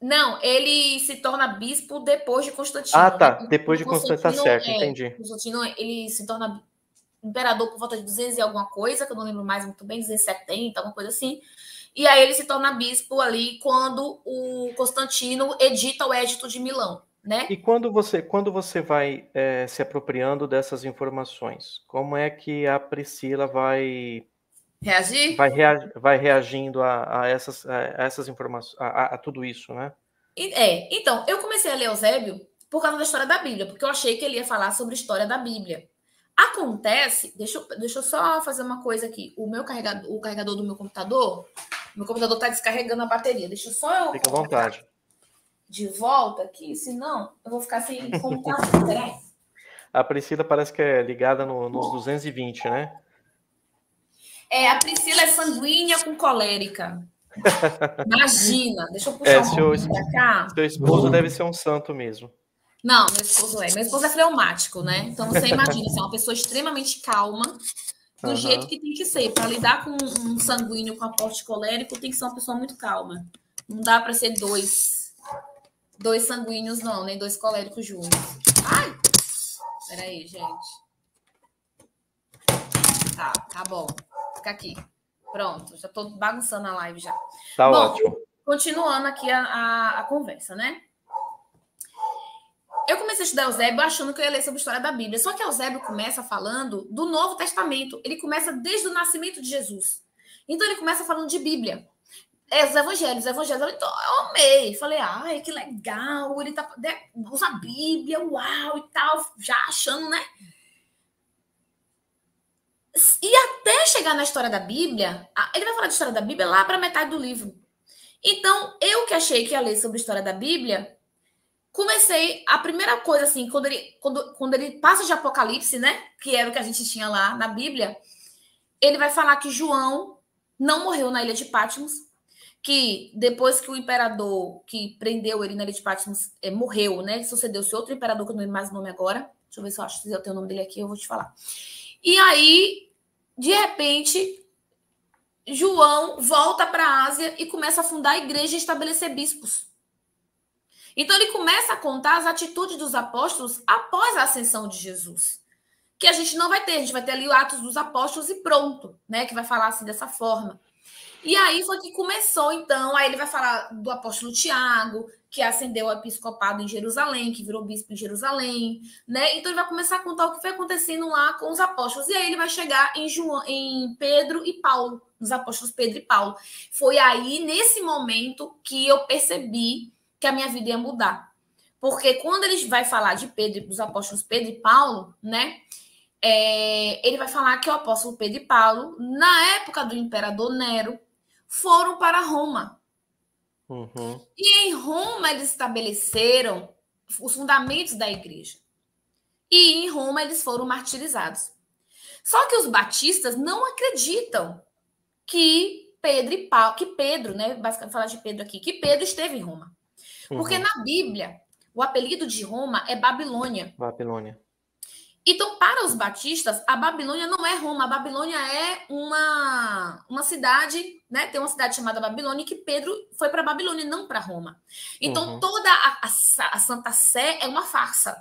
Não, ele se torna bispo depois de Ah, Constantino, né? tá. Depois de Constantino, tá Constantino, certo, entendi. Constantino, ele se torna imperador por volta de 200 e alguma coisa, que eu não lembro mais muito bem, 270, alguma coisa assim. E aí ele se torna bispo ali quando o Constantino edita o Edito de Milão, né? E quando você vai se apropriando dessas informações, como é que a Priscila Reagir? vai reagindo a essas informações, a tudo isso, né? Então, eu comecei a ler Eusébio por causa da história da Bíblia, porque eu achei que ele ia falar sobre a história da Bíblia. Acontece, deixa eu só fazer uma coisa aqui. O carregador do meu computador está descarregando a bateria. Deixa eu só Fica à colocar vontade. de volta aqui, senão eu vou ficar sem computador. Peraí. A Priscila parece que é ligada nos 220, né? A Priscila é sanguínea com colérica. Imagina, deixa eu puxar um Seu pouquinho pra cá. esposo deve ser um santo mesmo. Não, meu esposo é. Meu esposo é fleumático, né? Então você imagina, assim, é uma pessoa extremamente calma, do jeito que tem que ser. Para lidar com um sanguíneo com aporte colérico, tem que ser uma pessoa muito calma. Não dá para ser dois sanguíneos, não, nem dois coléricos juntos. Ai! Peraí, gente. Tá bom. Fica aqui. Pronto, já tô bagunçando a live já. Tá bom, ótimo. Continuando aqui a conversa, né? Eu comecei a estudar Eusébio achando que eu ia ler sobre a história da Bíblia. Só que Eusébio começa falando do Novo Testamento. Ele começa desde o nascimento de Jesus. Então, ele começa falando de Bíblia. Os evangelhos. Então, eu amei. Falei, ai, que legal. Ele usa a Bíblia, uau, e tal. Já achando, né? E até chegar na história da Bíblia, ele vai falar de história da Bíblia lá para metade do livro. Então, eu que achei que ia ler sobre a história da Bíblia, comecei, a primeira coisa, assim, quando ele passa de Apocalipse, né? Que era o que a gente tinha lá na Bíblia, ele vai falar que João não morreu na ilha de Patmos, que depois que o imperador que prendeu ele na ilha de Patmos morreu, né? Sucedeu-se outro imperador, que eu não lembro mais o nome agora. Deixa eu ver se eu tenho o nome dele aqui, eu vou te falar. E aí, de repente, João volta para a Ásia e começa a fundar a igreja e estabelecer bispos. Então, ele começa a contar as atitudes dos apóstolos após a ascensão de Jesus. Que a gente não vai ter, a gente vai ter ali o Atos dos Apóstolos e pronto, né? Que vai falar assim dessa forma. E aí foi que começou, então, aí ele vai falar do apóstolo Tiago, que ascendeu ao episcopado em Jerusalém, que virou bispo em Jerusalém, né? Então ele vai começar a contar o que foi acontecendo lá com os apóstolos. E aí ele vai chegar em Pedro e Paulo, nos apóstolos Pedro e Paulo. Foi aí, nesse momento, que eu percebi que a minha vida ia mudar. Porque quando ele vai falar de Pedro, dos apóstolos Pedro e Paulo, né? Ele vai falar que o apóstolo Pedro e Paulo, na época do imperador Nero, foram para Roma. Uhum. E em Roma eles estabeleceram os fundamentos da igreja. E em Roma eles foram martirizados. Só que os batistas não acreditam que Pedro, né? Basicamente falar de Pedro aqui, que Pedro esteve em Roma. Porque na Bíblia, o apelido de Roma é Babilônia. Babilônia. Então, para os batistas, a Babilônia não é Roma. A Babilônia é uma cidade, né? Tem uma cidade chamada Babilônia que Pedro foi para a Babilônia, não para Roma. Então, toda a Santa Sé é uma farsa.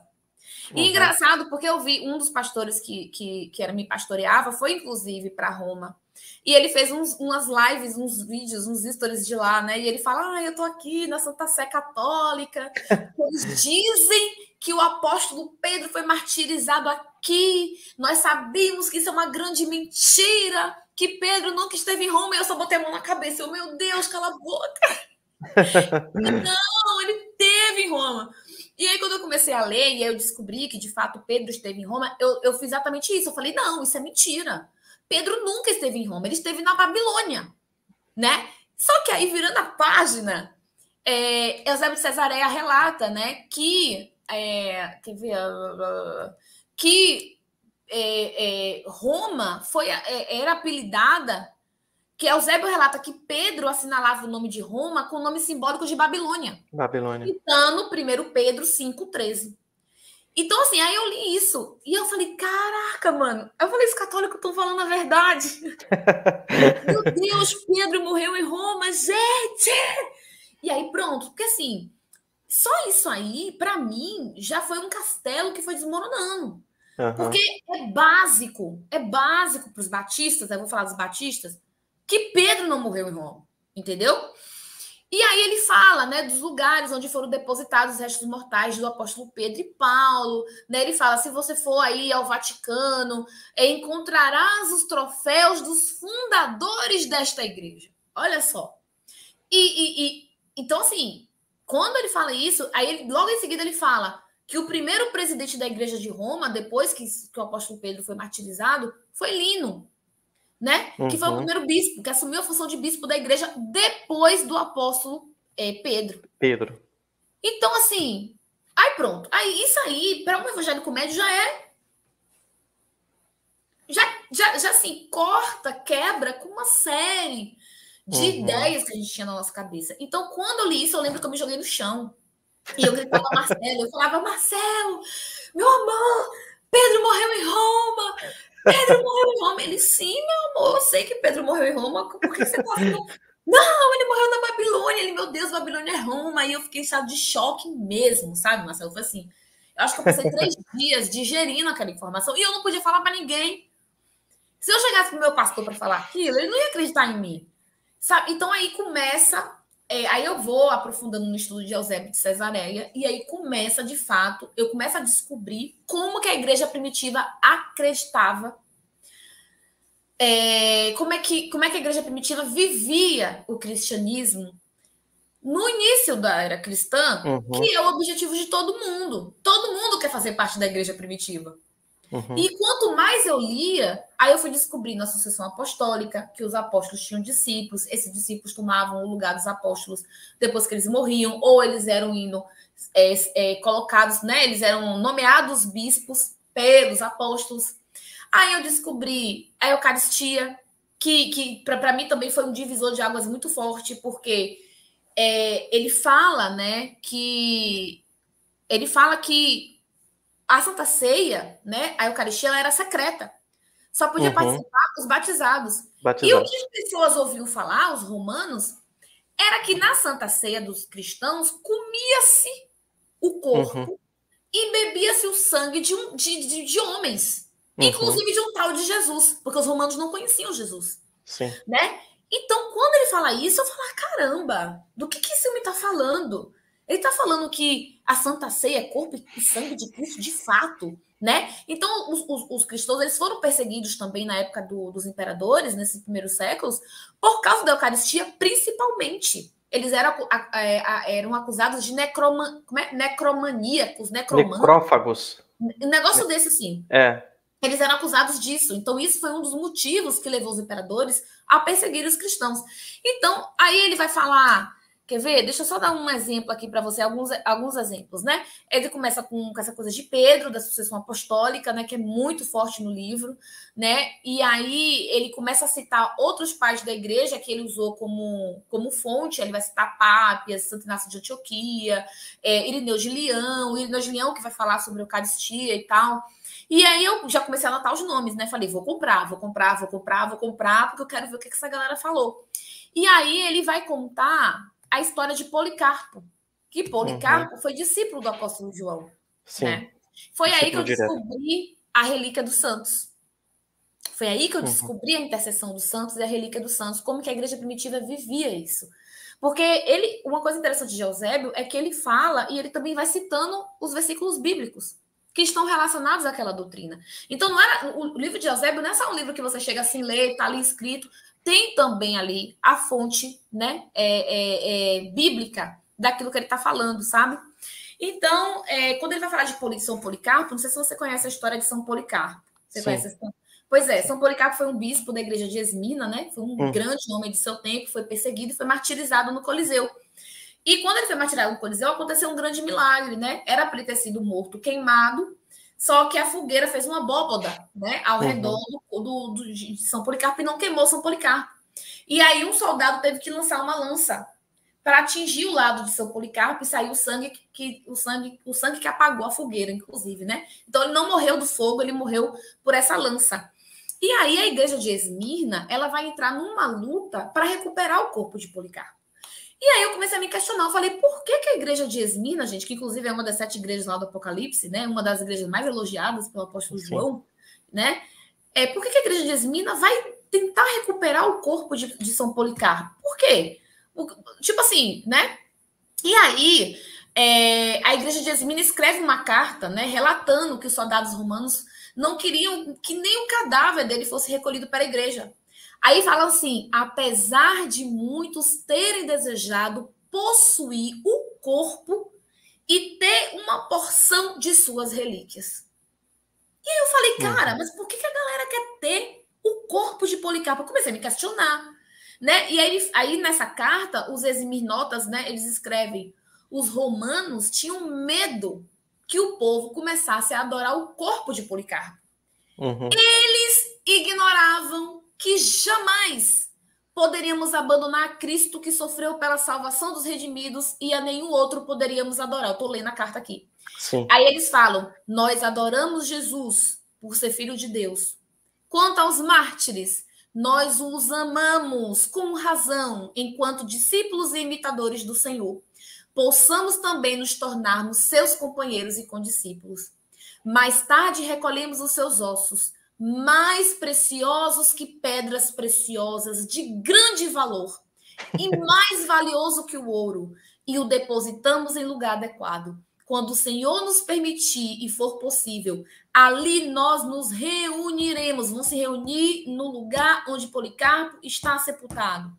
E engraçado, porque eu vi um dos pastores que me pastoreava, foi inclusive para Roma. E ele fez umas lives, uns vídeos, uns stories de lá, né? E ele fala, eu tô aqui na Santa Sé Católica. Eles dizem que o apóstolo Pedro foi martirizado aqui. Nós sabíamos que isso é uma grande mentira, que Pedro nunca esteve em Roma. E eu só botei a mão na cabeça. Eu, meu Deus, cala a boca. Não, ele esteve em Roma. E aí, quando eu comecei a ler, e aí eu descobri que, de fato, Pedro esteve em Roma, eu fiz exatamente isso. Eu falei, não, isso é mentira. Pedro nunca esteve em Roma, ele esteve na Babilônia, né? Só que aí, virando a página, Eusébio de Cesareia relata, né, que Roma era apelidada, que Eusébio relata que Pedro assinalava o nome de Roma com o nome simbólico de Babilônia. Babilônia. Citando 1 Pedro 5,13. Então, assim, aí eu li isso. E eu falei, caraca, mano. Eu falei, os católicos estão falando a verdade. Meu Deus, Pedro morreu em Roma, gente! E aí, pronto. Porque, assim, só isso aí, para mim, já foi um castelo que foi desmoronando. Porque é básico para os batistas, eu vou falar dos batistas, que Pedro não morreu em Roma, entendeu? E aí ele fala, né, dos lugares onde foram depositados os restos mortais do apóstolo Pedro e Paulo, né? Ele fala, se você for aí ao Vaticano, encontrarás os troféus dos fundadores desta igreja. Olha só. Então, assim, quando ele fala isso, aí logo em seguida ele fala que o primeiro presidente da igreja de Roma, depois que o apóstolo Pedro foi martirizado, foi Lino, né? Que foi o primeiro bispo, que assumiu a função de bispo da igreja depois do apóstolo Pedro. Então, assim, aí pronto. Aí isso aí, para um evangélico médio, já assim, corta, quebra com uma série de ideias que a gente tinha na nossa cabeça. Então, quando eu li isso, eu lembro que eu me joguei no chão. E eu gritava Marcelo, eu falava, Marcelo, meu amor, Pedro morreu em Roma! Pedro morreu em Roma. Ele, sim, meu amor, eu sei que Pedro morreu em Roma. Por que você tá falando? Não, ele morreu na Babilônia. Ele, meu Deus, Babilônia é Roma. E eu fiquei em estado de choque mesmo, sabe, Marcelo? Foi assim. Eu acho que eu passei 3 dias digerindo aquela informação e eu não podia falar para ninguém. Se eu chegasse pro meu pastor para falar aquilo, ele não ia acreditar em mim. Sabe? Então aí começa. Aí eu vou aprofundando no estudo de Eusébio de Cesareia, e aí começa, de fato, eu começo a descobrir como que a igreja primitiva acreditava, como é que a igreja primitiva vivia o cristianismo no início da era cristã, que é o objetivo de todo mundo. Todo mundo quer fazer parte da igreja primitiva. E quanto mais eu lia, aí eu fui descobrindo a sucessão apostólica, que os apóstolos tinham discípulos, esses discípulos tomavam o lugar dos apóstolos depois que eles morriam, ou eles eram colocados, né? Eles eram nomeados bispos pelos apóstolos. Aí eu descobri a Eucaristia, que para mim também foi um divisor de águas muito forte, porque ele fala, né, que a Santa Ceia, né, a Eucaristia, ela era secreta. Só podia participar os batizados. E o que as pessoas ouviam falar, os romanos, era que na Santa Ceia dos cristãos comia-se o corpo e bebia-se o sangue de homens. Inclusive de um tal de Jesus, porque os romanos não conheciam Jesus. Sim. Né? Então, quando ele fala isso, eu falo, caramba, do que esse homem está falando? Ele está falando que a Santa Ceia é corpo e sangue de Cristo, de fato, né? Então, os cristãos, eles foram perseguidos também na época dos imperadores, nesses primeiros séculos, por causa da Eucaristia, principalmente. Eles eram acusados de necromaníacos, necrófagos. Um negócio desse, sim. Eles eram acusados disso. Então, isso foi um dos motivos que levou os imperadores a perseguir os cristãos. Então, aí ele vai falar... Quer ver? Deixa eu só dar um exemplo aqui para você, alguns exemplos, né? Ele começa com essa coisa de Pedro, da sucessão apostólica, né? Que é muito forte no livro, né? E aí ele começa a citar outros pais da igreja que ele usou como fonte. Ele vai citar Pápias, Santo Inácio de Antioquia, Irineu de Leão, que vai falar sobre a Eucaristia e tal. E aí eu já comecei a anotar os nomes, né? Falei, vou comprar, porque eu quero ver o que essa galera falou. E aí ele vai contar a história de Policarpo, que Policarpo foi discípulo do apóstolo João. Sim. Né? Foi aí que eu descobri a relíquia dos santos. Foi aí que eu descobri a intercessão dos santos e a relíquia dos santos, como que a igreja primitiva vivia isso. Porque uma coisa interessante de Eusébio é que ele fala e ele também vai citando os versículos bíblicos que estão relacionados àquela doutrina. Então, o livro de Eusébio não é só um livro que você chega assim, lê, está ali escrito. Tem também ali a fonte, né, bíblica daquilo que ele está falando, sabe? Então, quando ele vai falar de São Policarpo, não sei se você conhece a história de São Policarpo. Você conhece essa? Pois é, São Policarpo foi um bispo da igreja de Esmina, né? Foi um grande homem de seu tempo, foi perseguido e foi martirizado no Coliseu. E quando ele foi martirizado no Coliseu, aconteceu um grande milagre, né? Era para ele ter sido morto queimado, só que a fogueira fez uma abóboda, né, ao redor de São Policarpo e não queimou São Policarpo. E aí um soldado teve que lançar uma lança para atingir o lado de São Policarpo e sair o sangue que apagou a fogueira, inclusive, né? Então ele não morreu do fogo, ele morreu por essa lança. E aí a igreja de Esmirna, ela vai entrar numa luta para recuperar o corpo de Policarpo. E aí eu comecei a me questionar, eu falei, por que a igreja de Esmirna, gente, que inclusive é uma das 7 igrejas lá do Apocalipse, né? Uma das igrejas mais elogiadas pelo apóstolo João, né? Por que a igreja de Esmirna vai tentar recuperar o corpo de São Policarpo? Por quê? Tipo assim, né? E aí, a igreja de Esmirna escreve uma carta, né, relatando que os soldados romanos não queriam que nem o cadáver dele fosse recolhido para a igreja. Aí fala assim, apesar de muitos terem desejado possuir o corpo e ter uma porção de suas relíquias. E aí eu falei, cara, mas por que a galera quer ter o corpo de Policarpo? Eu comecei a me questionar, né? E aí nessa carta, os esmirnotas, né, eles escrevem, os romanos tinham medo que o povo começasse a adorar o corpo de Policarpo. Eles ignoravam que jamais poderíamos abandonar Cristo que sofreu pela salvação dos redimidos e a nenhum outro poderíamos adorar. Eu estou lendo a carta aqui. Sim. Aí eles falam, nós adoramos Jesus por ser filho de Deus. Quanto aos mártires, nós os amamos com razão, enquanto discípulos e imitadores do Senhor. Possamos também nos tornarmos seus companheiros e condiscípulos. Mais tarde recolhemos os seus ossos, mais preciosos que pedras preciosas, de grande valor, e mais valioso que o ouro, e o depositamos em lugar adequado. Quando o Senhor nos permitir e for possível, ali nós nos reuniremos, vamos se reunir no lugar onde Policarpo está sepultado,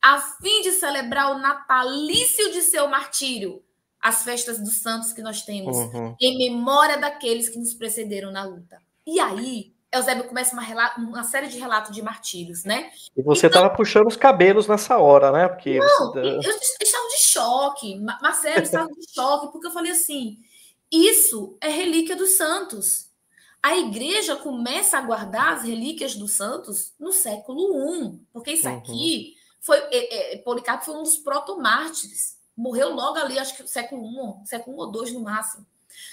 a fim de celebrar o natalício de seu martírio, as festas dos santos que nós temos, em memória daqueles que nos precederam na luta. E aí, Eusébio começa uma série de relatos de martírios, né? E você estava puxando os cabelos nessa hora, né? Porque não, eu estava de choque. Marcelo estava de choque, porque eu falei assim, isso é relíquia dos santos. A igreja começa a guardar as relíquias dos santos no século I, porque isso aqui foi... Policarpo foi um dos protomártires. Morreu logo ali, acho que século I ou II no máximo.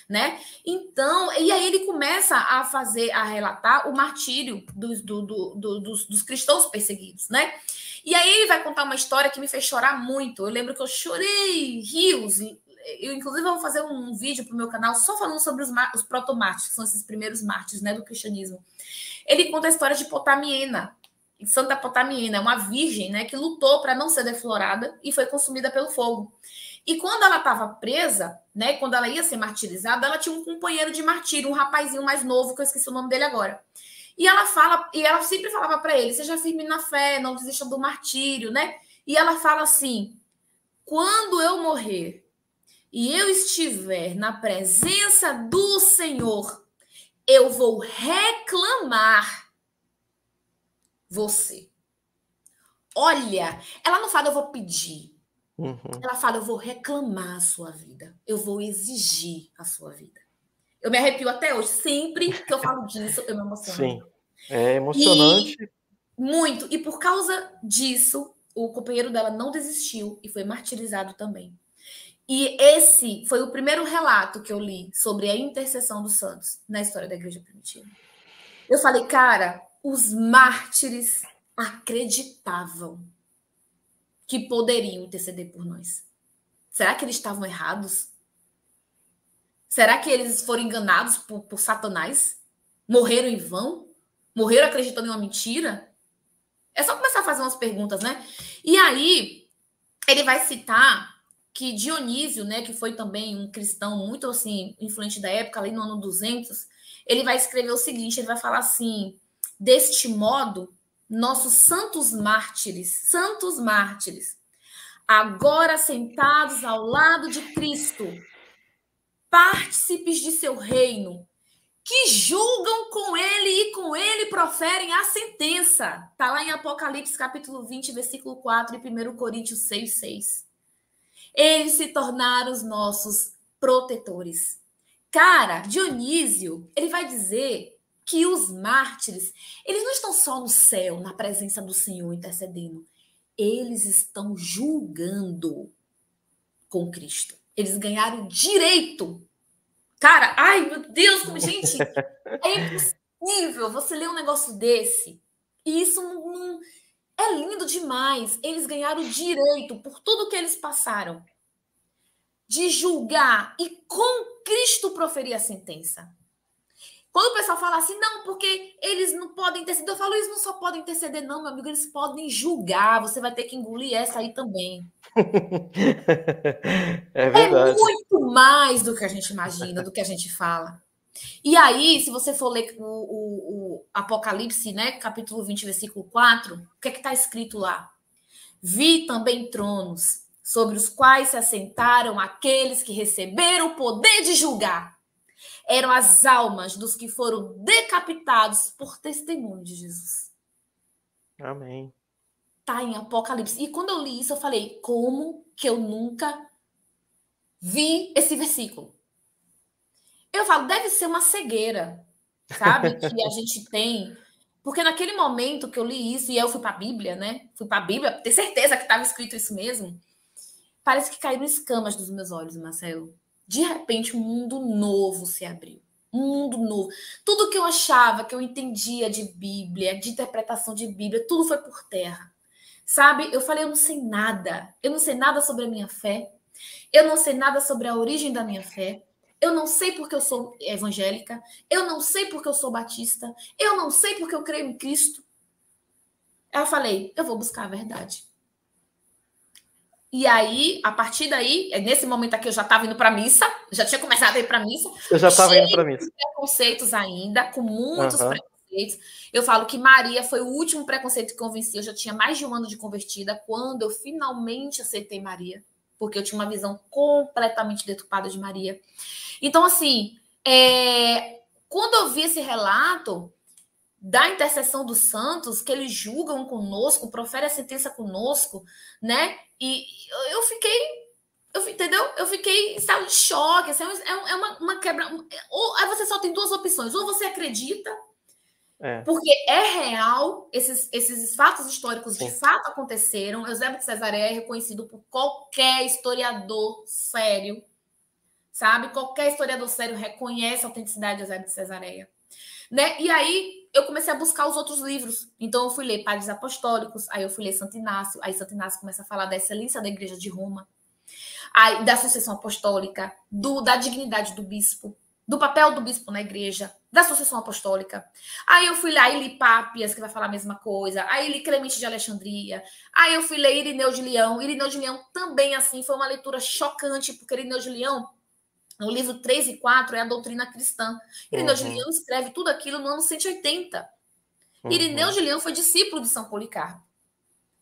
Né? Então, e aí ele começa a relatar o martírio dos cristãos perseguidos, né? E aí ele vai contar uma história que me fez chorar muito. Eu lembro que eu chorei rios. Eu, inclusive, vou fazer um vídeo para o meu canal só falando sobre os protomártires, que são esses primeiros mártires, né, do cristianismo. Ele conta a história de Potamiena, Santa Potamiena, uma virgem, né, que lutou para não ser deflorada e foi consumida pelo fogo. E quando ela estava presa, né, quando ela ia ser martirizada, ela tinha um companheiro de martírio, um rapazinho mais novo, que eu esqueci o nome dele agora. E ela sempre falava para ele, seja firme na fé, não desista do martírio, né? E ela fala assim, quando eu morrer e eu estiver na presença do Senhor, eu vou reclamar você. Olha, ela não fala, eu vou pedir. Ela fala, eu vou reclamar a sua vida. Eu vou exigir a sua vida. Eu me arrepio até hoje. Sempre que eu falo disso, eu me emociono. Sim, é emocionante. Muito. E por causa disso, o companheiro dela não desistiu e foi martirizado também. E esse foi o primeiro relato que eu li sobre a intercessão dos santos na história da igreja primitiva. Eu falei, cara, os mártires acreditavam que poderiam interceder por nós. Será que eles estavam errados? Será que eles foram enganados por Satanás? Morreram em vão? Morreram acreditando em uma mentira? É só começar a fazer umas perguntas, né? E aí, ele vai citar que Dionísio, né, que foi também um cristão muito assim influente da época, ali no ano 200, ele vai escrever o seguinte, ele vai falar assim, deste modo, nossos santos mártires, agora sentados ao lado de Cristo, partícipes de seu reino, que julgam com ele e com ele proferem a sentença. Está lá em Apocalipse, capítulo 20, versículo 4 e 1 Coríntios 6, 6. Eles se tornaram os nossos protetores. Cara, Dionísio, ele vai dizer que os mártires, eles não estão só no céu, na presença do Senhor, intercedendo. Eles estão julgando com Cristo. Eles ganharam direito. Cara, ai, meu Deus, como, gente, é impossível você ler um negócio desse. E isso não é lindo demais. Eles ganharam direito por tudo que eles passaram de julgar e com Cristo proferir a sentença. Quando o pessoal fala assim, não, porque eles não podem interceder, eu falo, eles não só podem interceder, não, meu amigo, eles podem julgar, você vai ter que engolir essa aí também. É É verdade. muito mais do que a gente imagina, do que a gente fala. E aí, se você for ler o Apocalipse, né, capítulo 20, versículo 4, o que é que está escrito lá? Vi também tronos, sobre os quais se assentaram aqueles que receberam o poder de julgar. Eram as almas dos que foram decapitados por testemunho de Jesus. Amém. Tá em Apocalipse. E quando eu li isso, eu falei, como que eu nunca vi esse versículo? Eu falo, deve ser uma cegueira, sabe? Que a gente tem. Porque naquele momento que eu li isso, e eu fui para a Bíblia, né? Fui para a Bíblia, ter certeza que estava escrito isso mesmo. Parece que caíram escamas dos meus olhos, Marcelo. De repente, um mundo novo se abriu. Um mundo novo. Tudo que eu achava, que eu entendia de Bíblia, de interpretação de Bíblia, tudo foi por terra. Sabe? Eu falei, eu não sei nada. Eu não sei nada sobre a minha fé. Eu não sei nada sobre a origem da minha fé. Eu não sei porque eu sou evangélica. Eu não sei porque eu sou batista. Eu não sei porque eu creio em Cristo. Aí eu falei, eu vou buscar a verdade. E aí, a partir daí, nesse momento aqui eu já estava indo para a missa, já tinha começado a ir para a missa. Eu já estava indo para a cheio missa. de preconceitos ainda, com muitos Aham. preconceitos. Eu falo que Maria foi o último preconceito que eu venci. Eu já tinha mais de um ano de convertida quando eu finalmente aceitei Maria, porque eu tinha uma visão completamente deturpada de Maria. Então, assim, quando eu vi esse relato da intercessão dos santos, que eles julgam conosco, proferem a sentença conosco, né? E eu fiquei, entendeu? Eu fiquei em estado de choque. Assim, é uma quebra. Ou aí você só tem duas opções: ou você acredita, porque é real, esses fatos históricos de fato aconteceram. Eusébio de Cesareia é reconhecido por qualquer historiador sério, sabe? Qualquer historiador sério reconhece a autenticidade de Eusébio de Cesareia. Né? E aí eu comecei a buscar os outros livros. Então eu fui ler Padres Apostólicos, aí eu fui ler Santo Inácio, aí Santo Inácio começa a falar da excelência da Igreja de Roma, aí da sucessão apostólica, da dignidade do bispo, do papel do bispo na igreja, da sucessão apostólica. Aí eu fui lá e li Pápias, que vai falar a mesma coisa, aí li Clemente de Alexandria, aí eu fui ler Irineu de Leão. Irineu de Leão também, assim, foi uma leitura chocante, porque Irineu de Leão, no livro 3 e 4 é a doutrina cristã. Irineu de Leão escreve tudo aquilo no ano 180. Irineu de Leão foi discípulo de São Policarpo,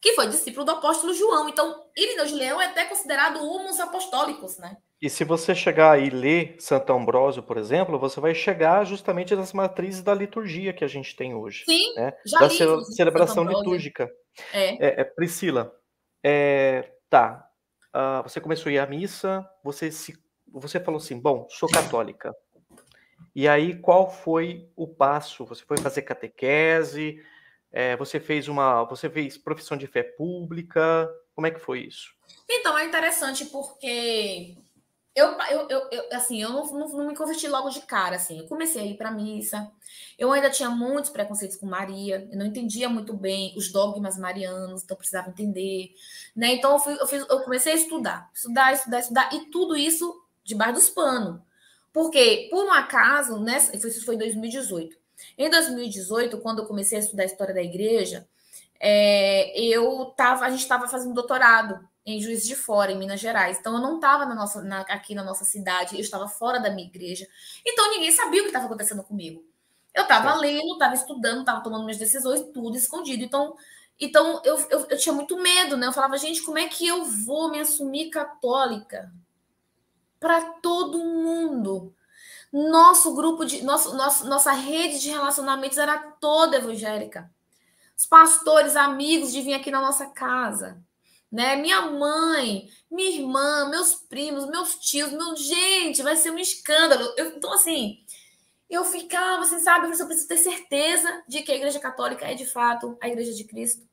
que foi discípulo do apóstolo João. Então, Irineu de Leão é até considerado humus apostólicos, né? E se você chegar e ler Santo Ambrósio, por exemplo, você vai chegar justamente nas matrizes da liturgia que a gente tem hoje. Sim, né? já Da li, inclusive, Santo celebração Ambrósio. litúrgica. É. Priscila, tá. Você começou a ir à missa, você falou assim, bom, sou católica. E aí, qual foi o passo? Você foi fazer catequese? Você fez profissão de fé pública? Como é que foi isso? Então, é interessante porque eu não me converti logo de cara, assim. Eu comecei a ir para a missa. Eu ainda tinha muitos preconceitos com Maria. Eu não entendia muito bem os dogmas marianos, então eu precisava entender, né? Então eu comecei a estudar. E tudo isso debaixo dos panos. Porque, por um acaso, né, isso foi em 2018. Em 2018, quando eu comecei a estudar a história da igreja, a gente estava fazendo doutorado em Juiz de Fora, em Minas Gerais. Então, eu não estava aqui na nossa cidade, eu estava fora da minha igreja. Então, ninguém sabia o que estava acontecendo comigo. Eu estava lendo, estava estudando, estava tomando minhas decisões, tudo escondido. Então eu tinha muito medo, né? Eu falava, gente, como é que eu vou me assumir católica para todo mundo? Nossa rede de relacionamentos era toda evangélica. Os pastores, amigos de vir aqui na nossa casa, né? Minha mãe, minha irmã, meus primos, meus tios, gente, vai ser um escândalo. Então, assim, eu ficava, assim, sabe, eu preciso ter certeza de que a Igreja Católica é, de fato, a Igreja de Cristo,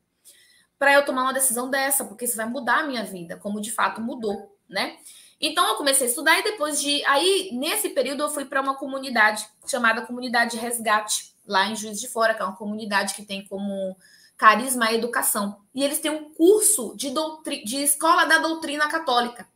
para eu tomar uma decisão dessa, porque isso vai mudar a minha vida, como de fato mudou. né? Então, eu comecei a estudar e depois de... Aí, nesse período, eu fui para uma comunidade chamada Comunidade Resgate, lá em Juiz de Fora, que é uma comunidade que tem como carisma a educação. E eles têm um curso de Escola da Doutrina Católica.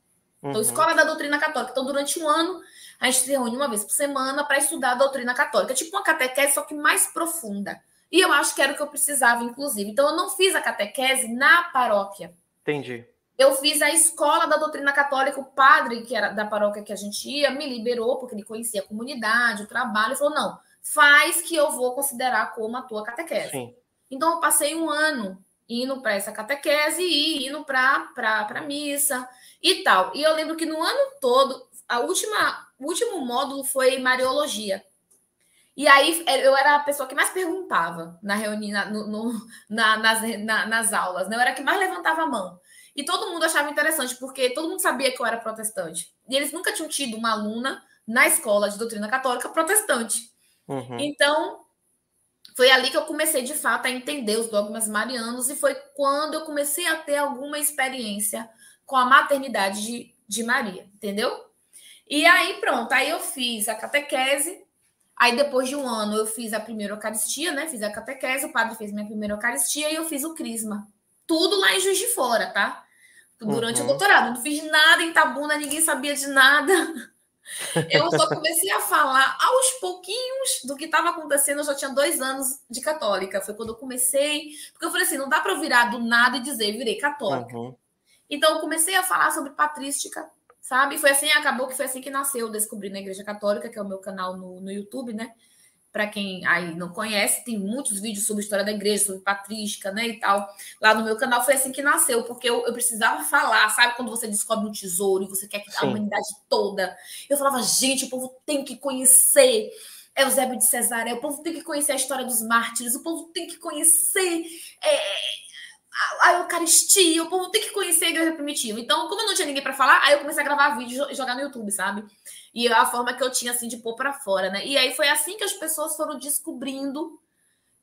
Então, Escola da Doutrina Católica. Então, durante um ano, a gente se reúne uma vez por semana para estudar a doutrina católica. Tipo uma catequese, só que mais profunda. E eu acho que era o que eu precisava, inclusive. Então, eu não fiz a catequese na paróquia. Entendi. Eu fiz a escola da doutrina católica, o padre que era da paróquia que a gente ia me liberou, porque ele conhecia a comunidade, o trabalho, e falou, não, faz que eu vou considerar como a tua catequese. Sim. Então, eu passei um ano indo para essa catequese e indo para a missa e tal. E eu lembro que no ano todo, o último módulo foi Mariologia. E aí eu era a pessoa que mais perguntava na reunião, nas aulas, né? Eu era a que mais levantava a mão. E todo mundo achava interessante, porque todo mundo sabia que eu era protestante. E eles nunca tinham tido uma aluna na escola de doutrina católica protestante. Então, foi ali que eu comecei, de fato, a entender os dogmas marianos, e foi quando eu comecei a ter alguma experiência com a maternidade de Maria, entendeu? E aí, pronto, aí eu fiz a catequese. Aí, depois de um ano, eu fiz a primeira Eucaristia, né? Fiz a catequese, o padre fez minha primeira Eucaristia e eu fiz o crisma. Tudo lá em Juiz de Fora, tá? Durante o doutorado. Não fiz nada em Itabuna, ninguém sabia de nada. Eu só comecei a falar aos pouquinhos do que estava acontecendo. Eu já tinha 2 anos de católica. Foi quando eu comecei. Porque eu falei assim, não dá para eu virar do nada e dizer, virei católica. Então, eu comecei a falar sobre patrística, sabe? Foi assim, acabou que foi assim que nasceu Descobrindo a Igreja Católica, que é o meu canal no YouTube, né? Para quem aí não conhece, tem muitos vídeos sobre a história da igreja, sobre patrística, né, e tal. Lá no meu canal foi assim que nasceu, porque eu precisava falar, sabe? Quando você descobre um tesouro e você quer que a humanidade toda... Eu falava, gente, o povo tem que conhecer Eusébio de Cesareia, o povo tem que conhecer a história dos mártires, o povo tem que conhecer... a Eucaristia, o povo tem que conhecer a igreja primitiva. Então, como eu não tinha ninguém para falar, aí eu comecei a gravar vídeo e jogar no YouTube, sabe? E a forma que eu tinha, assim, de pôr para fora, né? E aí foi assim que as pessoas foram descobrindo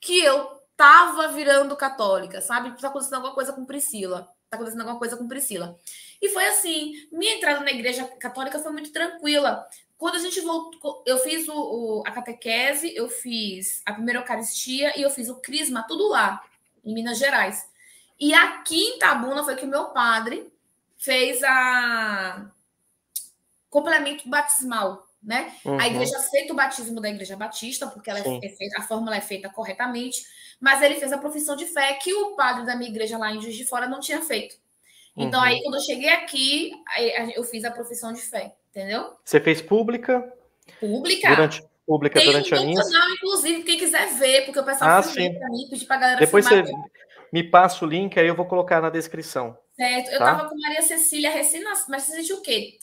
que eu tava virando católica, sabe? Tá acontecendo alguma coisa com Priscila. Tá acontecendo alguma coisa com Priscila. E foi assim, minha entrada na igreja católica foi muito tranquila. Quando a gente voltou, eu fiz a catequese, eu fiz a primeira Eucaristia e eu fiz o crisma, tudo lá, em Minas Gerais. E aqui em Itabuna foi que o meu padre fez a complemento batismal, né? A igreja aceita o batismo da Igreja Batista, porque ela é feita, a fórmula é feita corretamente, mas ele fez a profissão de fé que o padre da minha igreja lá em Juiz de Fora não tinha feito. Então, aí, quando eu cheguei aqui, eu fiz a profissão de fé, entendeu? Você fez pública? Pública. Pública durante a missa? Tem um canal, inclusive, quem quiser ver, porque o pessoal filmou pra mim, pedi pra galera depois filmar. Você me passa o link, aí eu vou colocar na descrição. Certo. Eu tava com Maria Cecília recém-nascida, mas você sentiu o quê?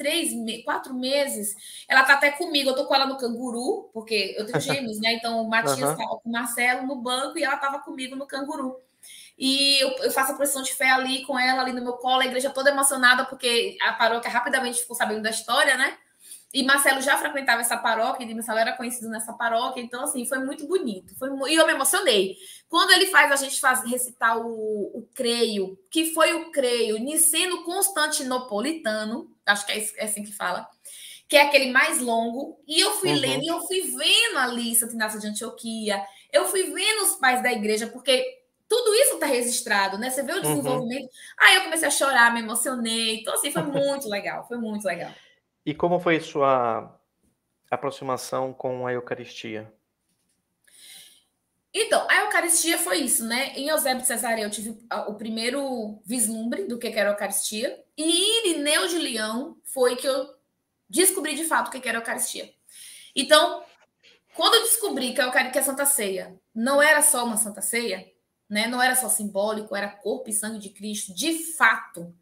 4 meses. Ela tá até comigo, eu tô com ela no Canguru, porque eu tenho gêmeos, né? Então o Matias tava com o Marcelo no banco e ela tava comigo no Canguru. E eu faço a profissão de fé ali com ela, ali no meu colo, a igreja toda emocionada, porque a paróquia rapidamente ficou sabendo da história, né? E Marcelo já frequentava essa paróquia, e Marcelo era conhecido nessa paróquia, então, assim, foi muito bonito. E eu me emocionei. Quando ele faz a gente recitar o creio, que foi o creio niceno constantinopolitano, acho que é assim que fala, que é aquele mais longo, e eu fui lendo, e eu fui vendo ali Santo Inácio de Antioquia, eu fui vendo os pais da igreja, porque tudo isso está registrado, né? Você vê o desenvolvimento. Aí eu comecei a chorar, me emocionei. Então, assim, foi muito legal, foi muito legal. E como foi sua aproximação com a Eucaristia? Então, a Eucaristia foi isso, né? Em Eusébio de Cesareia eu tive o primeiro vislumbre do que era a Eucaristia. E em Irineu de Leão foi que eu descobri de fato o que era a Eucaristia. Então, quando eu descobri que a Santa Ceia não era só uma Santa Ceia, né? Não era só simbólico, era corpo e sangue de Cristo, de fato,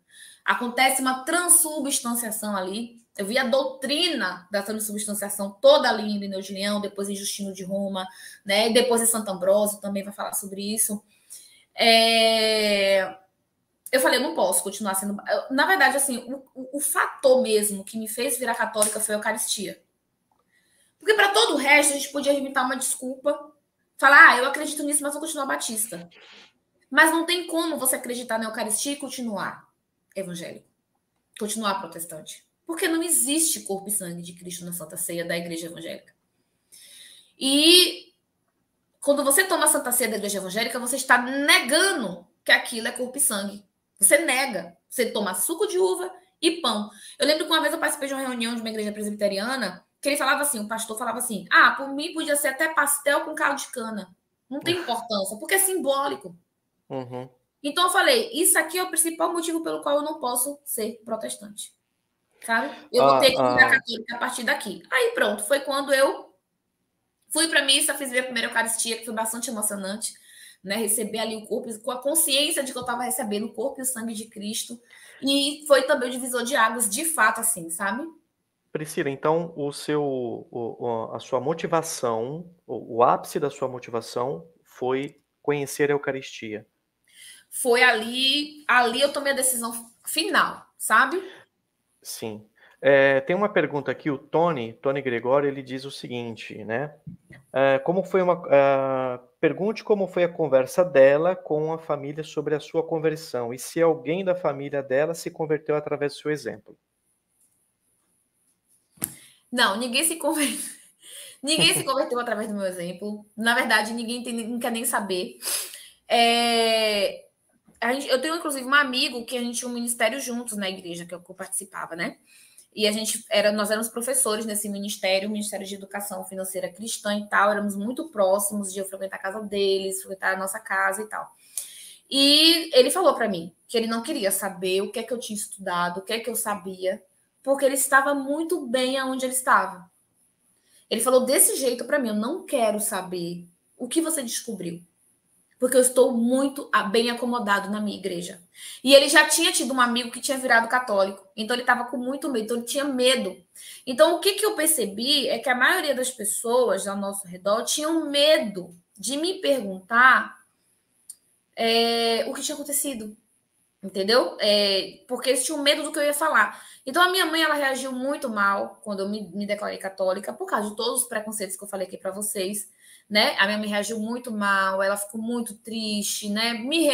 acontece uma transubstanciação ali. Eu vi a doutrina da transubstanciação toda ali em Irineu de Leão, depois em Justino de Roma, né? Depois em Santo Ambrósio também vai falar sobre isso. Eu falei, eu não posso continuar sendo... Na verdade, assim, o fator mesmo que me fez virar católica foi a Eucaristia. Porque para todo o resto, a gente podia inventar uma desculpa, falar, eu acredito nisso, mas vou continuar batista. Mas não tem como você acreditar na Eucaristia e continuar evangélico. continuar protestante. Porque não existe corpo e sangue de Cristo na Santa Ceia da Igreja Evangélica. E quando você toma a Santa Ceia da Igreja Evangélica, você está negando que aquilo é corpo e sangue. Você nega. Você toma suco de uva e pão. Eu lembro que uma vez eu participei de uma reunião de uma igreja presbiteriana que ele falava assim, o pastor falava assim, por mim podia ser até pastel com caldo de cana. Não tem importância, porque é simbólico. Uhum. Então eu falei, isso aqui é o principal motivo pelo qual eu não posso ser protestante. Sabe? Eu vou ter que virar católica a partir daqui. Aí pronto, foi quando eu fui para a missa, fiz minha primeira Eucaristia, que foi bastante emocionante, né? Receber ali o corpo, com a consciência de que eu estava recebendo o corpo e o sangue de Cristo. E foi também o divisor de águas, de fato, assim, sabe? Priscila, então a sua motivação, o ápice da sua motivação foi conhecer a Eucaristia. Foi ali eu tomei a decisão final, sabe? Sim. Tem uma pergunta aqui, o Tony Gregório, ele diz o seguinte, né? Pergunte como foi a conversa dela com a família sobre a sua conversão e se alguém da família dela se converteu através do seu exemplo. Não, ninguém se converteu. Ninguém se converteu através do meu exemplo. Na verdade, não quer nem saber. Eu tenho, inclusive, um amigo que a gente tinha um ministério juntos na igreja que eu participava, né? E nós éramos professores nesse ministério, Ministério de Educação Financeira Cristã e tal, éramos muito próximos de eu frequentar a casa deles, frequentar a nossa casa e tal. E ele falou para mim que ele não queria saber o que é que eu tinha estudado, o que é que eu sabia, porque ele estava muito bem aonde ele estava. Ele falou desse jeito para mim, eu não quero saber o que você descobriu, porque eu estou muito bem acomodado na minha igreja. E ele já tinha tido um amigo que tinha virado católico, então ele estava com muito medo, então ele tinha medo. Então o que eu percebi é que a maioria das pessoas ao nosso redor tinham medo de me perguntar o que tinha acontecido, entendeu? Porque eles tinham medo do que eu ia falar. Então a minha mãe, ela reagiu muito mal quando eu me declarei católica, por causa de todos os preconceitos que eu falei aqui para vocês, né? A minha mãe reagiu muito mal, ela ficou muito triste, né? Me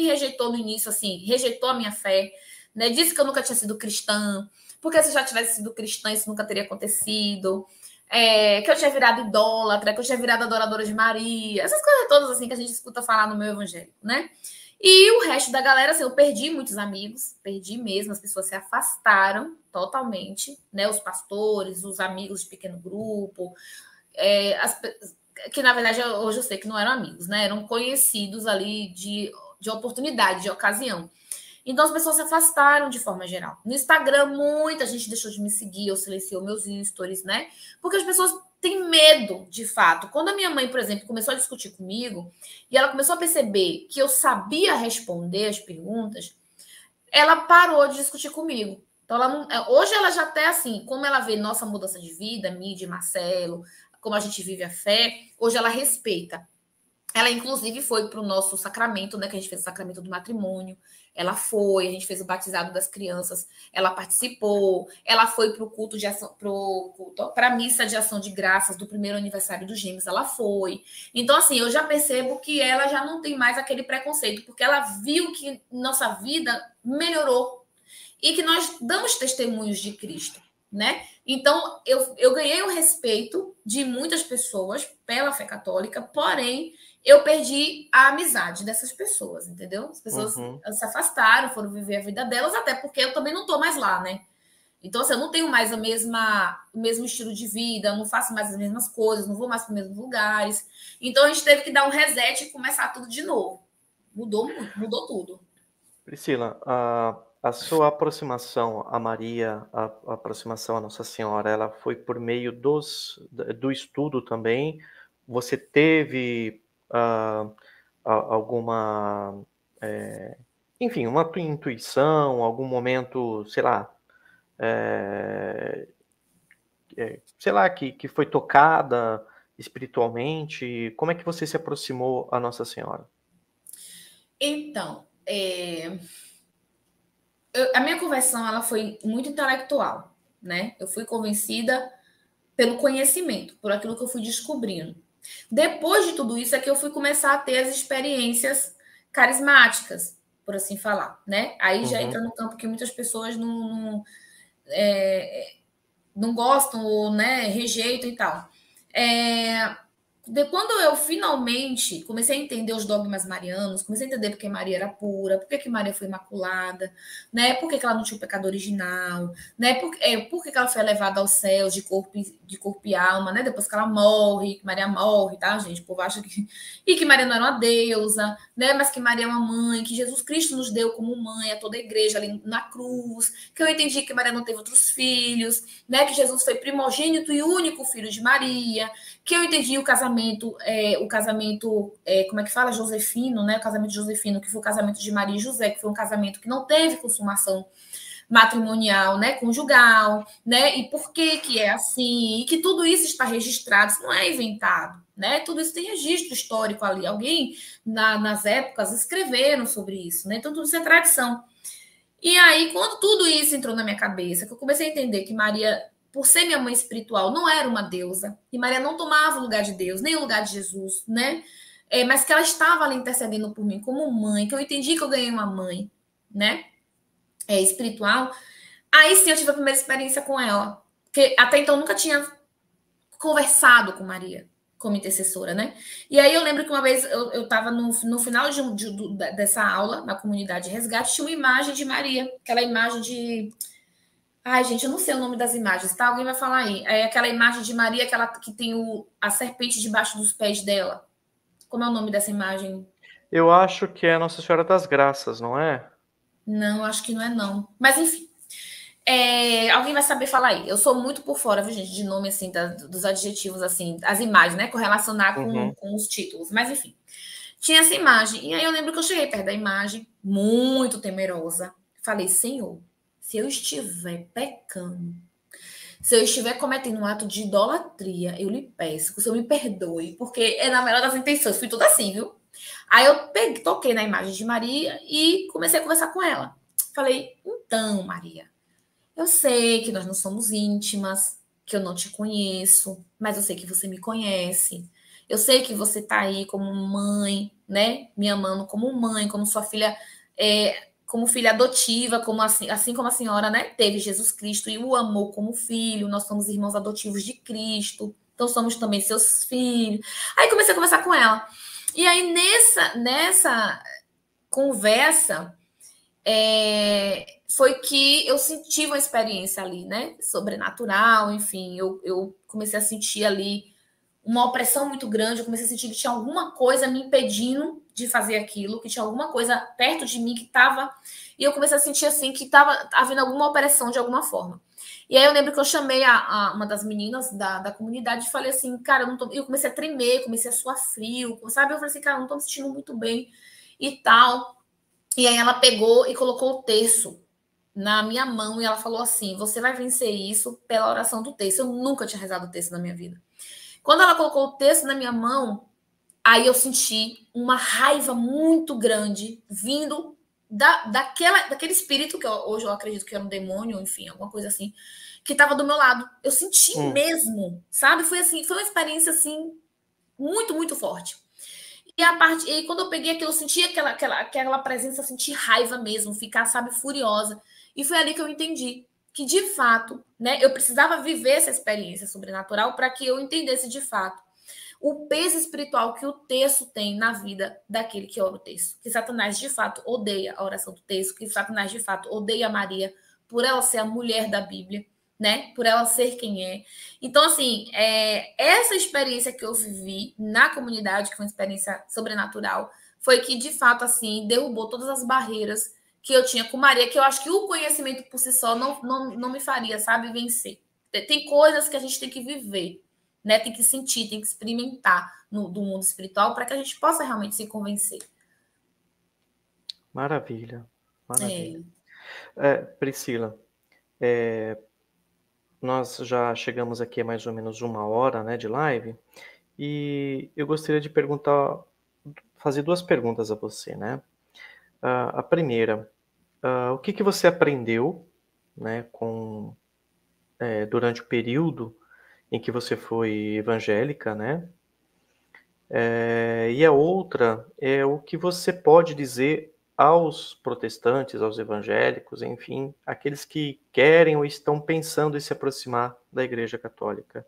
rejeitou no início, assim, rejeitou a minha fé, né? Disse que eu nunca tinha sido cristã, porque se eu já tivesse sido cristã, isso nunca teria acontecido. Que eu tinha virado idólatra, que eu tinha virado adoradora de Maria, essas coisas todas assim que a gente escuta falar no meu evangelho, né? E o resto da galera, assim, eu perdi muitos amigos, perdi mesmo, as pessoas se afastaram totalmente, né? Os pastores, os amigos de pequeno grupo, que na verdade hoje eu sei que não eram amigos, né? Eram conhecidos ali de oportunidade, de ocasião. Então as pessoas se afastaram de forma geral. No Instagram, muita gente deixou de me seguir, eu silenciou meus stories, né? Porque as pessoas têm medo, de fato. Quando a minha mãe, por exemplo, começou a discutir comigo e ela começou a perceber que eu sabia responder as perguntas, ela parou de discutir comigo. Então, hoje ela já até assim, como ela vê nossa mudança de vida, mim, de Marcelo, como a gente vive a fé, hoje ela respeita. Ela, inclusive, foi para o nosso sacramento, né? Que a gente fez o sacramento do matrimônio. Ela foi, a gente fez o batizado das crianças, ela participou, ela foi para o culto de ação, para a missa de ação de graças do primeiro aniversário dos Gêmeos, ela foi. Então, assim, eu já percebo que ela já não tem mais aquele preconceito, porque ela viu que nossa vida melhorou e que nós damos testemunhos de Cristo, né? Então, eu ganhei o respeito de muitas pessoas pela fé católica, porém, eu perdi a amizade dessas pessoas, entendeu? As pessoas se afastaram, foram viver a vida delas, até porque eu também não estou mais lá, né? Então, assim, eu não tenho mais o mesmo estilo de vida, não faço mais as mesmas coisas, não vou mais para os mesmos lugares. Então, a gente teve que dar um reset e começar tudo de novo. Mudou muito, mudou tudo. Priscila, a sua aproximação a Maria, a aproximação a Nossa Senhora, ela foi por meio do estudo também? Você teve alguma, enfim, uma tua intuição, algum momento, sei lá, que foi tocada espiritualmente? Como é que você se aproximou a Nossa Senhora? Então, a minha conversão ela foi muito intelectual, né? Eu fui convencida pelo conhecimento, por aquilo que eu fui descobrindo. Depois de tudo isso é que eu fui começar a ter as experiências carismáticas. por assim falar, né? Aí já Uhum. entra no campo que muitas pessoas não gostam, ou, né, rejeitam e tal. É, quando eu finalmente comecei a entender os dogmas marianos, comecei a entender porque Maria era pura, porque que Maria foi imaculada, né? Por que ela não tinha o pecado original, né? Por que ela foi levada aos céus de corpo e alma, né? Depois que ela morre, que Maria morre, tá, gente? O povo acha que. E que Maria não era uma deusa, né? Mas que Maria é uma mãe, que Jesus Cristo nos deu como mãe a toda a igreja ali na cruz, que eu entendi que Maria não teve outros filhos, né? Que Jesus foi primogênito e único filho de Maria, que eu entendi o casamento, como é que fala? Josefino, né? O casamento josefino, que foi o casamento de Maria e José, que foi um casamento que não teve consumação matrimonial, né? Conjugal, né? E por que que é assim? E que tudo isso está registrado, isso não é inventado, né? Tudo isso tem registro histórico ali. Alguém, nas épocas, escreveram sobre isso, né? Então, tudo isso é tradição. E aí, quando tudo isso entrou na minha cabeça, que eu comecei a entender que Maria, por ser minha mãe espiritual, não era uma deusa, e Maria não tomava o lugar de Deus, nem o lugar de Jesus, né? Mas que ela estava ali intercedendo por mim como mãe, que eu entendi que eu ganhei uma mãe, né? Espiritual. Aí sim eu tive a primeira experiência com ela, porque até então eu nunca tinha conversado com Maria como intercessora, né? E aí eu lembro que uma vez eu estava no final dessa aula, na comunidade Resgate, tinha uma imagem de Maria, aquela imagem de. Ai, gente, eu não sei o nome das imagens, tá? Alguém vai falar aí. É aquela imagem de Maria que tem a serpente debaixo dos pés dela. Como é o nome dessa imagem? Eu acho que é Nossa Senhora das Graças, não é? Não, acho que não é, não. Mas enfim. Alguém vai saber falar aí. Eu sou muito por fora, viu, gente, de nome, assim, dos adjetivos, assim, as imagens, né? Correlacionar com, Uhum. com os títulos. Mas, enfim, tinha essa imagem. E aí eu lembro que eu cheguei perto da imagem, muito temerosa. Falei, Senhor, se eu estiver pecando, se eu estiver cometendo um ato de idolatria, eu lhe peço que o Senhor me perdoe, porque é na melhor das intenções. Fui tudo assim, viu? Aí eu toquei na imagem de Maria e comecei a conversar com ela. Falei, então, Maria, eu sei que nós não somos íntimas, que eu não te conheço, mas eu sei que você me conhece. Eu sei que você está aí como mãe, né? Me amando como mãe, como sua filha, como filha adotiva, como assim como a senhora, né? Teve Jesus Cristo e o amou como filho. Nós somos irmãos adotivos de Cristo, então somos também seus filhos. Aí comecei a conversar com ela. E aí nessa conversa foi que eu senti uma experiência ali, né? Sobrenatural, enfim, eu comecei a sentir ali uma opressão muito grande, eu comecei a sentir que tinha alguma coisa me impedindo de fazer aquilo, que tinha alguma coisa perto de mim que estava. E eu comecei a sentir assim que estava havendo alguma opressão de alguma forma. E aí eu lembro que eu chamei uma das meninas da comunidade e falei assim, cara, eu comecei a tremer, comecei a suar frio, sabe? Eu falei assim, cara, eu não tô me sentindo muito bem e tal. E aí ela pegou e colocou o terço na minha mão e ela falou assim: você vai vencer isso pela oração do terço. Eu nunca tinha rezado o terço na minha vida. Quando ela colocou o terço na minha mão, aí eu senti uma raiva muito grande vindo daquele espírito que hoje eu acredito que era um demônio, enfim, alguma coisa assim, que estava do meu lado. Eu senti mesmo, sabe? Foi assim, foi uma experiência assim muito, muito forte. E quando eu peguei aquilo, eu senti aquela presença, senti raiva mesmo, ficar, sabe, furiosa. E foi ali que eu entendi que, de fato, né, eu precisava viver essa experiência sobrenatural para que eu entendesse, de fato, o peso espiritual que o texto tem na vida daquele que ora o texto. Que Satanás, de fato, odeia a oração do texto, que Satanás, de fato, odeia Maria por ela ser a mulher da Bíblia, né? Por ela ser quem é. Então, assim, essa experiência que eu vivi na comunidade, que foi uma experiência sobrenatural, foi que, de fato, assim, derrubou todas as barreiras que eu tinha com Maria, que eu acho que o conhecimento por si só não me faria, sabe, vencer. Tem coisas que a gente tem que viver, né? Tem que sentir, tem que experimentar do mundo espiritual para que a gente possa realmente se convencer. Maravilha, maravilha. É. Priscila, nós já chegamos aqui a mais ou menos 1 hora, né, de live, e eu gostaria de fazer 2 perguntas a você, né? A primeira, o que você aprendeu, né, durante o período em que você foi evangélica, né? E a outra é o que você pode dizer aos protestantes, aos evangélicos, enfim, aqueles que querem ou estão pensando em se aproximar da Igreja Católica?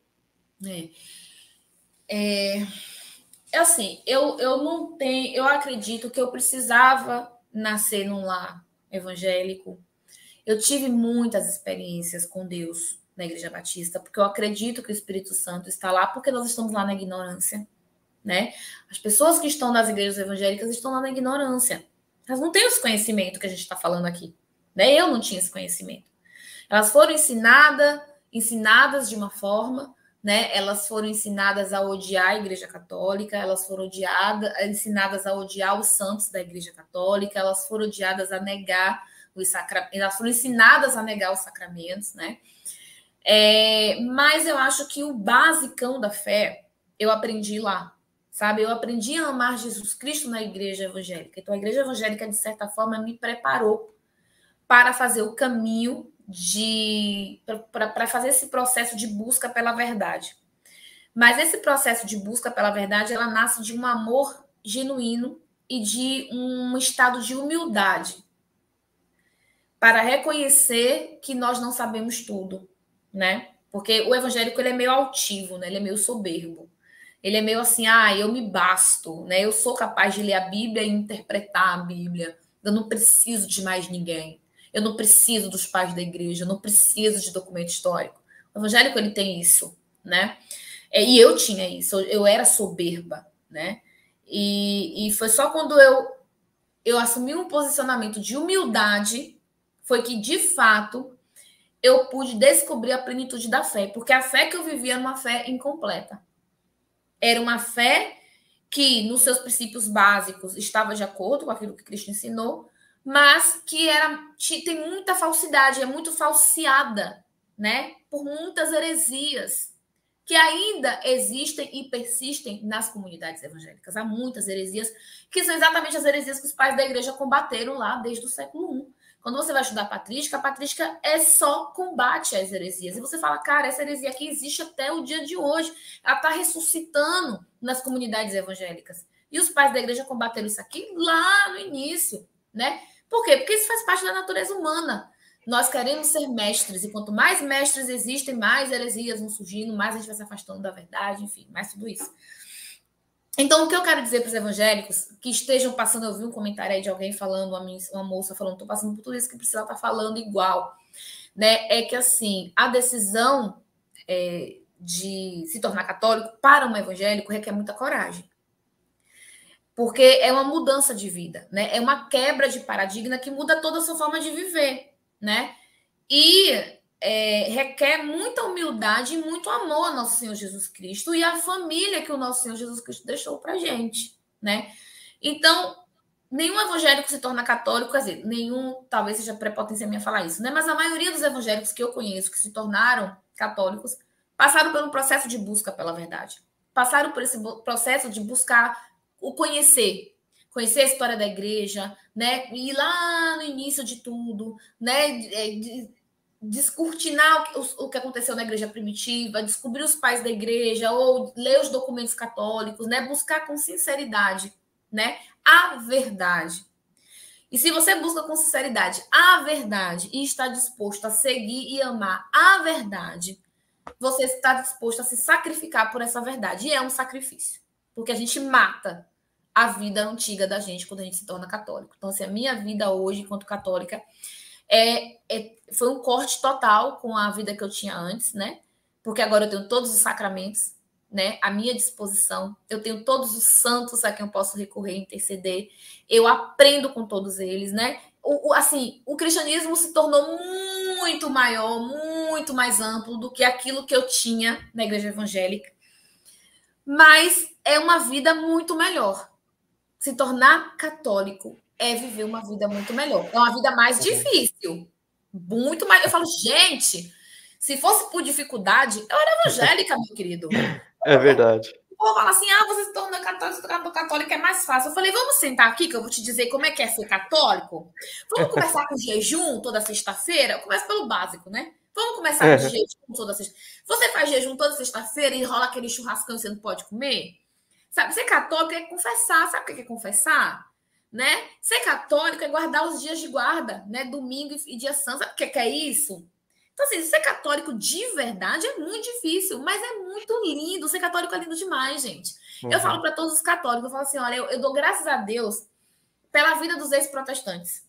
Assim, eu não tenho, eu acredito que eu precisava nascer num lar evangélico. Eu tive muitas experiências com Deus na Igreja Batista, porque eu acredito que o Espírito Santo está lá porque nós estamos lá na ignorância, né? As pessoas que estão nas igrejas evangélicas estão lá na ignorância. Elas não têm esse conhecimento que a gente está falando aqui, né? Eu não tinha esse conhecimento. Elas foram ensinadas de uma forma, né? Elas foram ensinadas a odiar a Igreja Católica, elas foram ensinadas a odiar os santos da Igreja Católica, elas foram odiadas a negar os sacramentos, elas foram ensinadas a negar os sacramentos, né? Mas eu acho que o basicão da fé eu aprendi lá, sabe? Eu aprendi a amar Jesus Cristo na igreja evangélica. Então, a igreja evangélica, de certa forma, me preparou para fazer o caminho para fazer esse processo de busca pela verdade. Mas esse processo de busca pela verdade, ela nasce de um amor genuíno e de um estado de humildade para reconhecer que nós não sabemos tudo, né? Porque o evangélico, ele é meio altivo, né? Ele é meio soberbo. Ele é meio assim, eu me basto, né? Eu sou capaz de ler a Bíblia e interpretar a Bíblia. Eu não preciso de mais ninguém. Eu não preciso dos pais da igreja. Eu não preciso de documento histórico. O evangélico, ele tem isso, né? E eu tinha isso. Eu era soberba, né? E foi só quando eu assumi um posicionamento de humildade foi que, de fato, eu pude descobrir a plenitude da fé. Porque a fé que eu vivia era uma fé incompleta. Era uma fé que, nos seus princípios básicos, estava de acordo com aquilo que Cristo ensinou, mas que tem muita falsidade, é muito falseada, né? Por muitas heresias que ainda existem e persistem nas comunidades evangélicas. Há muitas heresias que são exatamente as heresias que os pais da igreja combateram lá desde o século I. Quando você vai estudar a patrística é só combate às heresias. E você fala, cara, essa heresia aqui existe até o dia de hoje. Ela está ressuscitando nas comunidades evangélicas. E os pais da igreja combateram isso aqui lá no início, né? Por quê? Porque isso faz parte da natureza humana. Nós queremos ser mestres, e quanto mais mestres existem, mais heresias vão surgindo, mais a gente vai se afastando da verdade, enfim, mais tudo isso. Então, o que eu quero dizer para os evangélicos que estejam passando, eu vi um comentário aí de alguém falando, uma moça falando, estou passando por tudo isso que Priscila está falando igual, né? É que, assim, a decisão de se tornar católico para um evangélico requer muita coragem. Porque é uma mudança de vida, né? É uma quebra de paradigma que muda toda a sua forma de viver, né? E requer muita humildade e muito amor ao nosso Senhor Jesus Cristo e à família que o nosso Senhor Jesus Cristo deixou para a gente, né? Então, nenhum evangélico se torna católico, quer dizer, nenhum, talvez seja prepotência minha falar isso, né? Mas a maioria dos evangélicos que eu conheço que se tornaram católicos passaram por um processo de busca pela verdade. Passaram por esse processo de buscar o conhecer a história da igreja, né? E lá no início de tudo, né? Descortinar o que aconteceu na igreja primitiva, descobrir os pais da igreja, ou ler os documentos católicos, né? Buscar com sinceridade, né? A verdade. E se você busca com sinceridade a verdade e está disposto a seguir e amar a verdade, você está disposto a se sacrificar por essa verdade. E é um sacrifício, porque a gente mata a vida antiga da gente quando a gente se torna católico. Então, assim, a minha vida hoje, enquanto católica, foi um corte total com a vida que eu tinha antes, né? Porque agora eu tenho todos os sacramentos, né, à minha disposição. Eu tenho todos os santos a quem eu posso recorrer, interceder. Eu aprendo com todos eles, né? O cristianismo se tornou muito maior, muito mais amplo do que aquilo que eu tinha na igreja evangélica. Mas é uma vida muito melhor. Se tornar católico é viver uma vida muito melhor. É uma vida mais difícil. Muito mais. Eu falo, gente, se fosse por dificuldade, eu era evangélica, meu querido. É verdade. O povo fala assim, você se torna católico, é mais fácil. Eu falei, vamos sentar aqui que eu vou te dizer como é que é ser católico? Vamos começar com jejum toda sexta-feira? Eu começo pelo básico, né? Vamos começar com jejum toda sexta-feira. Você faz jejum toda sexta-feira e rola aquele churrascão e você não pode comer? Sabe, ser católico é confessar. Sabe o que é confessar? né? Ser católico é guardar os dias de guarda, né? Domingo e dia santo. Sabe o que é isso? Então, assim, ser católico de verdade é muito difícil, mas é muito lindo. Ser católico é lindo demais, gente. Eu falo para todos os católicos, eu falo assim, olha, eu dou graças a Deus pela vida dos ex-protestantes.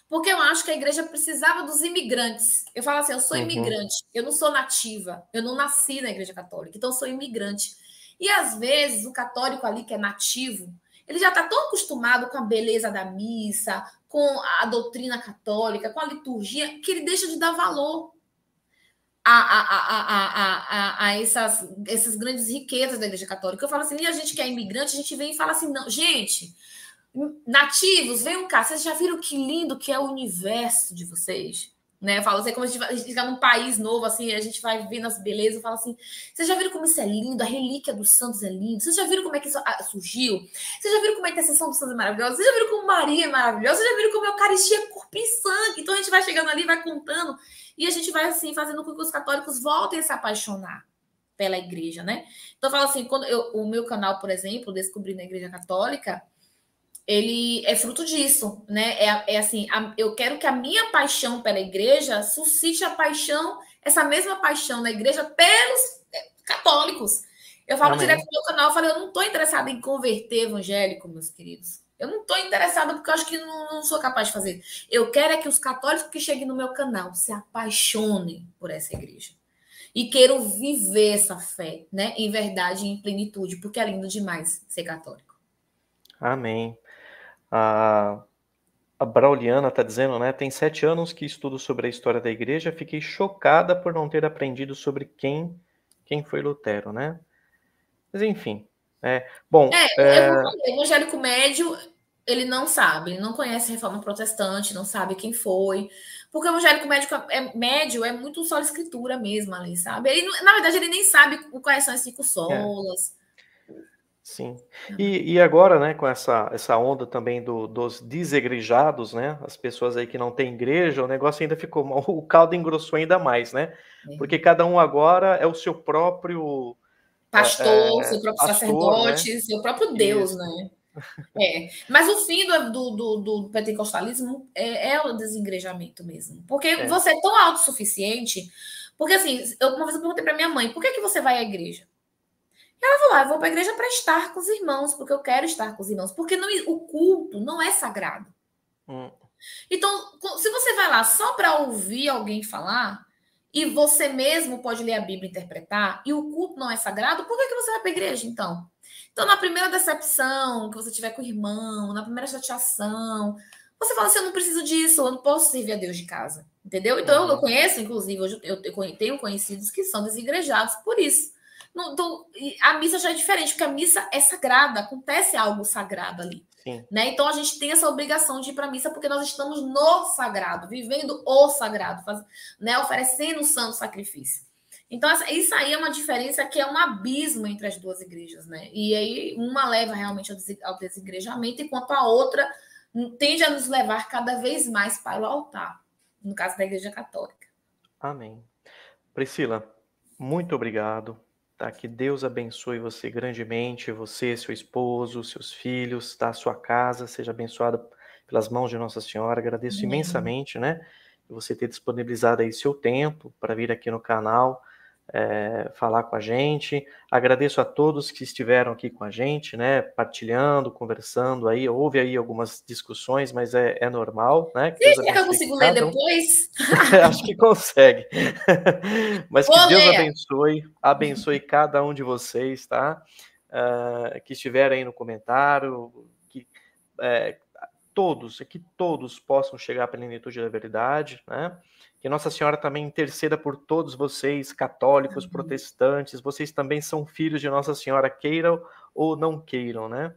Porque eu acho que a igreja precisava dos imigrantes. Eu falo assim, eu sou imigrante, eu não sou nativa, eu não nasci na igreja católica, então eu sou imigrante. E às vezes o católico ali que é nativo, ele já está tão acostumado com a beleza da missa, com a doutrina católica, com a liturgia, que ele deixa de dar valor a essas grandes riquezas da igreja católica. Eu falo assim, e a gente que é imigrante, a gente vem e fala assim, não, gente, nativos, venham cá, vocês já viram que lindo que é o universo de vocês? Né? Eu falo assim, como a gente fica num país novo, assim, a gente vai vendo as belezas, eu falo assim, vocês já viram como isso é lindo? A relíquia dos santos é lindo? Vocês já viram como é que isso surgiu? Vocês já viram como a intercessão dos santos é maravilhosa? Vocês já viram como Maria é maravilhosa? Vocês já viram como a Eucaristia é corpo e sangue? Então a gente vai chegando ali, vai contando, e a gente vai, assim, fazendo com que os católicos voltem a se apaixonar pela igreja, né? Então eu falo assim, quando o meu canal, por exemplo, Descobrindo a Igreja Católica, ele é fruto disso, né? Assim, eu quero que a minha paixão pela igreja suscite a paixão, essa mesma paixão na igreja pelos católicos. Eu falo direto no meu canal, eu falei, eu não estou interessada em converter evangélico, meus queridos. Eu não estou interessada porque eu acho que não sou capaz de fazer. Eu quero é que os católicos que cheguem no meu canal se apaixonem por essa igreja. E queiram viver essa fé, né? Em verdade e em plenitude, porque é lindo demais ser católico. Amém. A Brauliana está dizendo, né? Tem 7 anos que estudo sobre a história da igreja, fiquei chocada por não ter aprendido sobre quem foi Lutero, né? Mas enfim, bom... O evangélico médio, ele não sabe, ele não conhece a Reforma Protestante, não sabe quem foi, porque o evangélico médio é muito só escritura mesmo ali, sabe? Ele, na verdade, ele nem sabe quais são as 5 solas. Sim. E agora, né, com essa onda também dos desegrejados, né, as pessoas aí que não têm igreja, o negócio ainda ficou, o caldo engrossou ainda mais, né? Porque cada um agora é o seu próprio pastor, seu próprio pastor, sacerdote, né? seu próprio Deus, né? Mas o fim do pentecostalismo é o desengrejamento mesmo. Porque você é tão autossuficiente. Porque assim, uma vez eu perguntei para minha mãe, por que você vai à igreja? Ela falou, eu vou para a igreja para estar com os irmãos, porque eu quero estar com os irmãos. Porque o culto não é sagrado. Então, se você vai lá só para ouvir alguém falar, e você mesmo pode ler a Bíblia e interpretar, e o culto não é sagrado, por que você vai para a igreja, então? Então, na primeira decepção que você tiver com o irmão, na primeira chateação, você fala assim, eu não preciso disso, eu não posso servir a Deus de casa. Entendeu? Então, eu conheço, inclusive, hoje eu tenho conhecidos que são desigrejados por isso. Então, a missa já é diferente, porque a missa é sagrada, acontece algo sagrado ali. Né? Então a gente tem essa obrigação de ir para a missa porque nós estamos no sagrado, vivendo o sagrado, né? Oferecendo o santo sacrifício. Então, isso aí é uma diferença que é um abismo entre as duas igrejas, né? E aí uma leva realmente ao desigrejamento, enquanto a outra tende a nos levar cada vez mais para o altar, no caso da Igreja Católica. Amém. Priscila, muito obrigado. Tá? Que Deus abençoe você grandemente, você, seu esposo, seus filhos, tá? Sua casa seja abençoada pelas mãos de Nossa Senhora. Agradeço imensamente, né? Você ter disponibilizado aí seu tempo para vir aqui no canal falar com a gente. Agradeço a todos que estiveram aqui com a gente, né? Partilhando, conversando aí. Houve aí algumas discussões, mas é normal, né? Que será que eu consigo ler depois? Acho que consegue. Mas que Deus abençoe cada um de vocês, tá? Que estiver aí no comentário, que todos possam chegar à plenitude da verdade, né? Que Nossa Senhora também interceda por todos vocês, católicos, protestantes, vocês também são filhos de Nossa Senhora, queiram ou não queiram, né?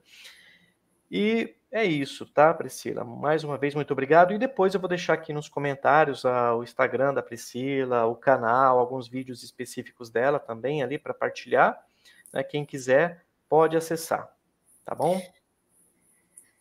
E é isso, tá, Priscila? Mais uma vez, muito obrigado. E depois eu vou deixar aqui nos comentários o Instagram da Priscila, o canal, alguns vídeos específicos dela também ali para partilhar. Né? Quem quiser pode acessar, tá bom?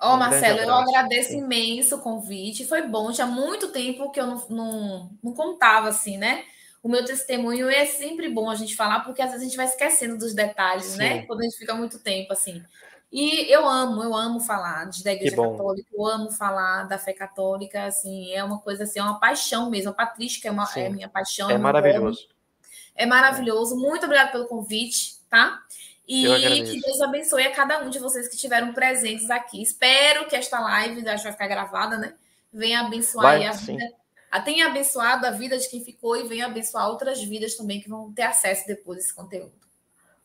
Marcelo, eu agradeço imenso o convite. Foi bom, tinha muito tempo que eu não contava assim, né? O meu testemunho é sempre bom a gente falar, porque às vezes a gente vai esquecendo dos detalhes, né? Quando a gente fica muito tempo assim. E eu amo falar da Que Igreja bom. Católica, eu amo falar da fé católica, assim, é uma coisa assim, é uma paixão mesmo. A patrística é Sim, minha paixão, é é meu hobby. maravilhoso. É É, maravilhoso. Muito obrigada pelo convite, tá? eu E que agradeço. Deus abençoe a cada um de vocês que estiveram presentes aqui. Espero que esta live, acho que vai ficar gravada, né? Venha abençoar aí Vai, a sim. vida. Tenha abençoado a vida de quem ficou e venha abençoar outras vidas também que vão ter acesso depois desse conteúdo.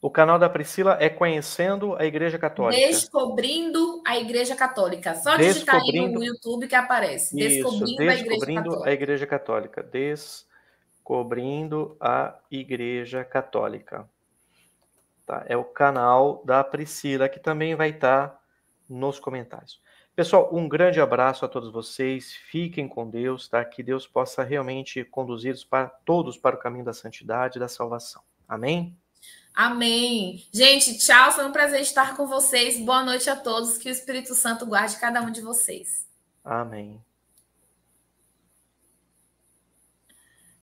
O canal da Priscila é Conhecendo a Igreja Católica. Descobrindo a Igreja Católica. Só digitar aí no Descobrindo, YouTube que aparece. isso, Descobrindo a Igreja Descobrindo a Católica. Igreja Católica. Descobrindo a Igreja Católica. Tá? É o canal da Priscila, que também vai estar nos comentários. Pessoal, um grande abraço a todos vocês. Fiquem com Deus, tá? Que Deus possa realmente conduzir todos para o caminho da santidade e da salvação. Amém? Amém. Gente, tchau. Foi um prazer estar com vocês. Boa noite a todos. Que o Espírito Santo guarde cada um de vocês. Amém.